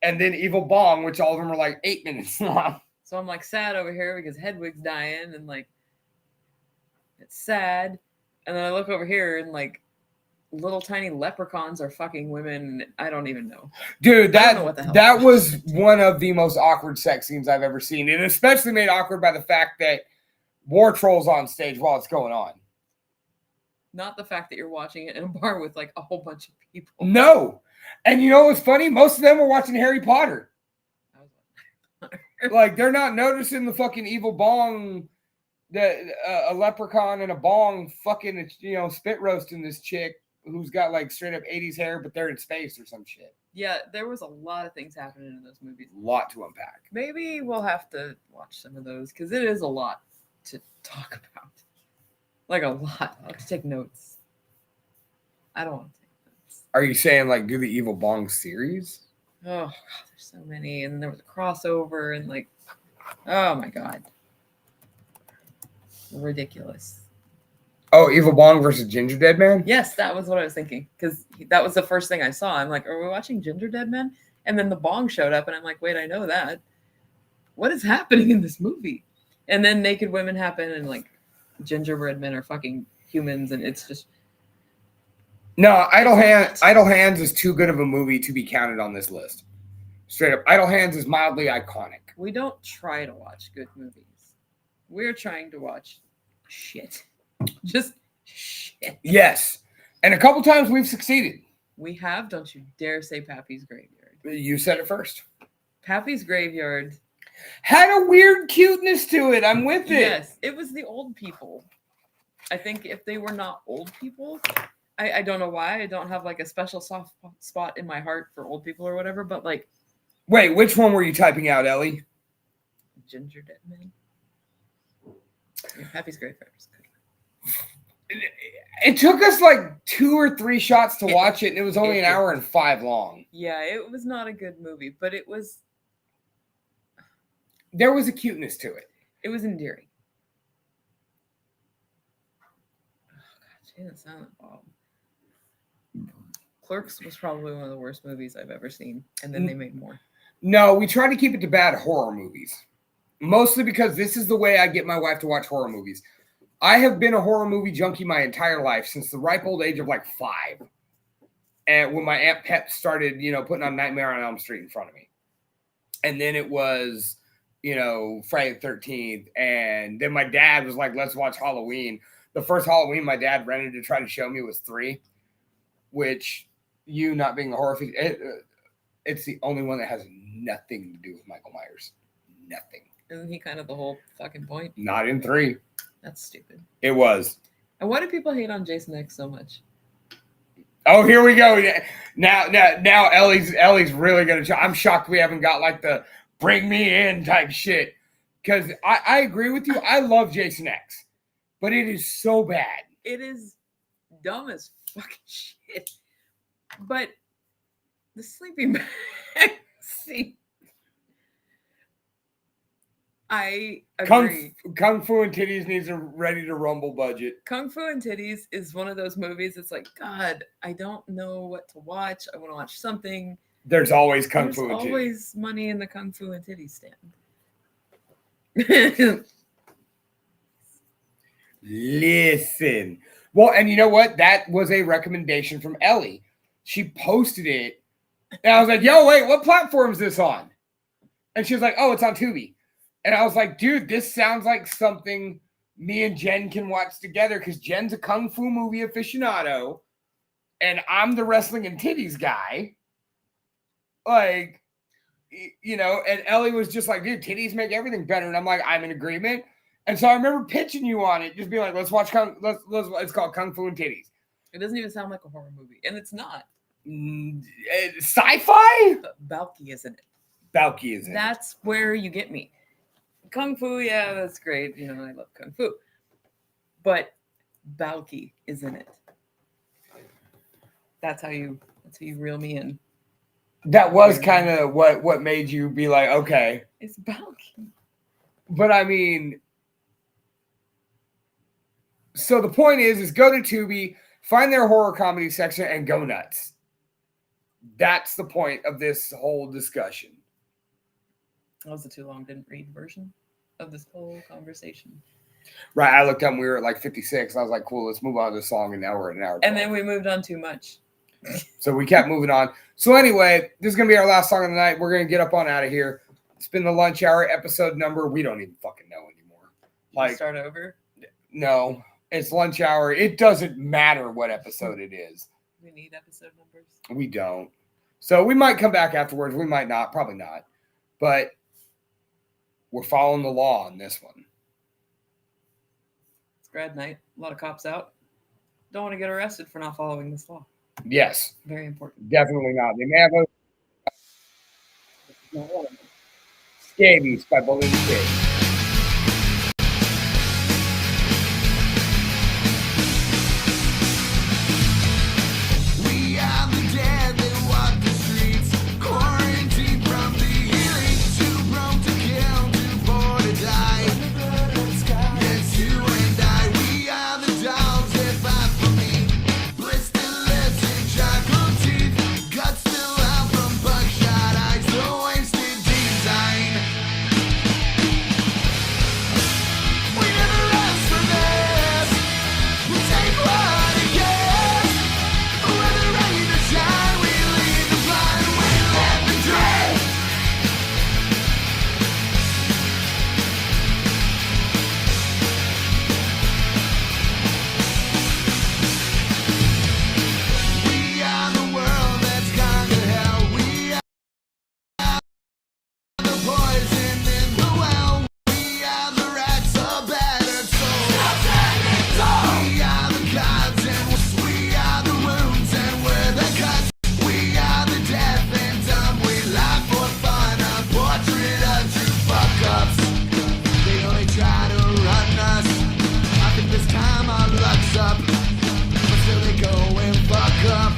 And then Evil Bong, which all of them are like 8 minutes long. So I'm like sad over here because Hedwig's dying and like it's sad. And then I look over here and like little tiny leprechauns are fucking women. I don't even know. Dude, I don't know what the hell that was one of the most awkward sex scenes I've ever seen. And especially made awkward by the fact that WarTroll's on stage while it's going on. Not the fact that you're watching it in a bar with like a whole bunch of people. No. And you know what's funny? Most of them were watching Harry Potter. Like, they're not noticing the fucking Evil Bong a leprechaun and a bong fucking, spit roasting this chick who's got like straight up 80s hair, but they're in space or some shit. Yeah, there was a lot of things happening in those movies. A lot to unpack. Maybe we'll have to watch some of those because it is a lot to talk about. Like a lot. I'll have to take notes. I don't want to take notes. Are you saying like do the Evil Bong series? Oh, God, there's so many. And there was a crossover and like, oh my God. Ridiculous. Oh, Evil Bong versus Ginger Dead Man? Yes, that was what I was thinking because that was the first thing I saw. I'm like, are we watching Ginger Dead Men? And then the bong showed up, and I'm like, wait, I know that. What is happening in this movie? And then naked women happen, and like gingerbread men are fucking humans, and it's just No, Idle Hands is too good of a movie to be counted on this list. Straight up, Idle Hands is mildly iconic. we don't try to watch good movies. We're trying to watch shit. Just shit. Yes, and a couple times we've succeeded. We have. Don't you dare say Pappy's Graveyard. You said it first. Pappy's Graveyard Had a weird cuteness to it. I'm with it. Yes, it was the old people. I think if they were not old people, I don't know why. I don't have like a special soft spot in my heart for old people or whatever, but like Wait, which one were you typing out, Ellie? Ginger Dead Men. Yeah, Pappy's Graveyard is good. It took us like 2 or 3 shots to watch it, and it was only an hour and 5 long. Yeah, it was not a good movie, but There was a cuteness to it. it was endearing. Oh God, Jay and Silent Bob. Clerks was probably one of the worst movies I've ever seen, and then they made more. No, we try to keep it to bad horror movies. Mostly because this is the way I get my wife to watch horror movies. I have been a horror movie junkie my entire life since the ripe old age of like 5. And when my Aunt Pep started, putting on Nightmare on Elm Street in front of me. And then it was, Friday the 13th. And then my dad was like, let's watch Halloween. The first Halloween my dad rented to try to show me was 3. Which, you not being a horror fan, it's the only one that has nothing to do with Michael Myers. Nothing. Isn't he kind of the whole fucking point? Not in 3. That's stupid. It was. And why do people hate on Jason X so much? Oh, here we go. Now Ellie's really gonna. I'm shocked we haven't got like the bring me in type shit. Because I agree with you. I love Jason X, but it is so bad. It is dumb as fucking shit. But the sleeping bag scene. I agree. Kung Fu and Titties needs a Ready to Rumble budget. Kung Fu and Titties is one of those movies. It's like, God, I don't know what to watch. I want to watch something. There's always Kung Fu and Titties. There's always money in the Kung Fu and Titties stand. Listen. Well, and you know what? That was a recommendation from Ellie. She posted it. And I was like, yo, wait, what platform is this on? And she was like, oh, it's on Tubi. And I was like, dude, this sounds like something me and Jen can watch together because Jen's a Kung Fu movie aficionado and I'm the wrestling and titties guy. Like, and Ellie was just like, dude, titties make everything better. And I'm like, I'm in agreement. And so I remember pitching you on it, just being like, let's watch it's called Kung Fu and Titties. It doesn't even sound like a horror movie. And it's not. Sci-fi? Balky is in it. Balky is in it. That's where you get me. Kung Fu, yeah, that's great. I love Kung Fu. But Balky is in it. That's how you reel me in. That was kind of what made you be like, okay. It's Balky. But I mean, so the point is go to Tubi, find their horror comedy section, and go nuts. That's the point of this whole discussion. That was a too long didn't read version of this whole conversation. Right. I looked up and we were at like 56. I was like, cool, let's move on to the song. And now we're at an hour. And then we moved on too much. So we kept moving on. So anyway, this is going to be our last song of the night. We're going to get up on out of here. It's been the lunch hour episode number. We don't even fucking know anymore. Like, start over? No, it's lunch hour. It doesn't matter what episode it is. We need episode numbers. We don't. So we might come back afterwards. We might not. Probably not. But we're following the law on this one. grad night. A lot of cops out. Don't want to get arrested for not following this law. Yes, Very important. definitely not. They may have a Scabies by Bully the Kid. We are the dead that walk the streets, quarantined from the healing, too prone to kill, too poor to die. Yes, you and I, we are the dogs that fight for me. Blistered lips and chocolate teeth, guts still out from buckshot eyes, the wasted design. We never asked for this, we take what it gets. Whether rain or shine, we lead the blind, we live the dream. We are the world that's conquered hell. We are the poison in the well. We are the rats of battered souls. We are the gods and we are the wounds and we're the cuts. We are the deaf and dumb. We lie for fun. A portrait of true fuck-ups. They only try to run us. I think this time our luck's up. But still they go and fuck up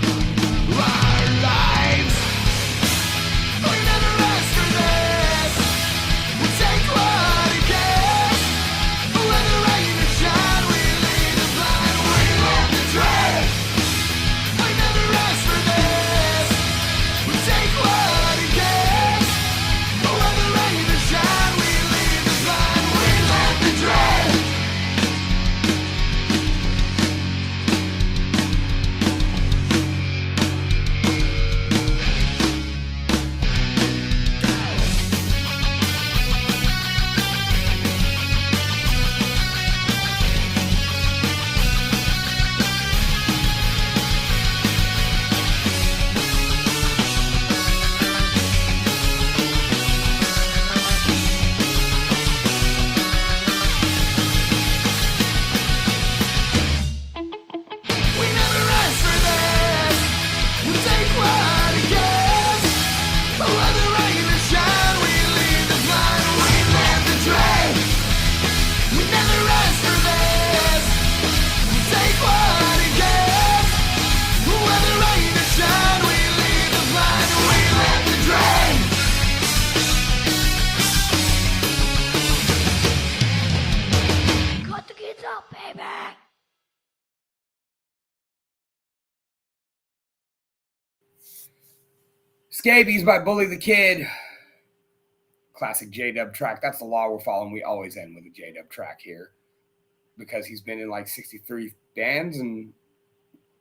our lives. We never asked for this. We take what it gets. Whether rain or shine, we lead the blind, we live the dream. We never asked for this. We take what it gets. Whether rain or shine, we lead the blind, we live the dream. We never asked for this. We take what it gets. Whether rain or shine, we lead the blind, we live the dream. We never asked for this. We take what it gets. Whether rain or shine, we lead the blind, we live the dream. Cut the kids up, baby. Scabies by Bully the Kid. Classic J-Dub track. That's the law we're following. We always end with a J-Dub track here because he's been in like 63 bands and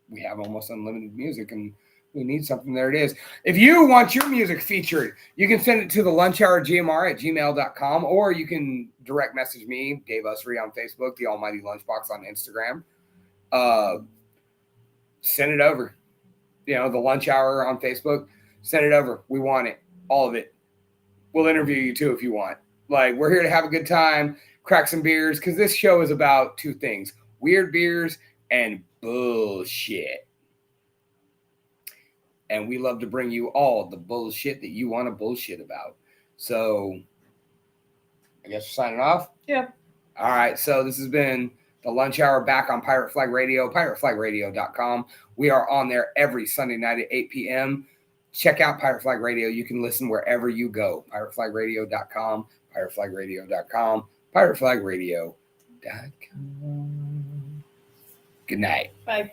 we have almost unlimited music and we need something. There it is. If you want your music featured, you can send it to the lunchhourgmr@gmail.com or you can direct message me, Dave Usry on Facebook, the Almighty Lunchbox on Instagram. Send it over. You know, the Lunch Hour on Facebook. Send it over. We want it. All of it. We'll interview you too if you want. Like, we're here to have a good time, crack some beers, because this show is about two things: weird beers and bullshit. And we love to bring you all the bullshit that you want to bullshit about. So, I guess we're signing off? Yeah. All right. So, this has been the Lunch Hour back on Pirate Flag Radio, pirateflagradio.com. We are on there every Sunday night at 8 p.m. Check out Pirate Flag Radio. You can listen wherever you go. Pirateflagradio.com, pirateflagradio.com, pirateflagradio.com. Good night. Bye.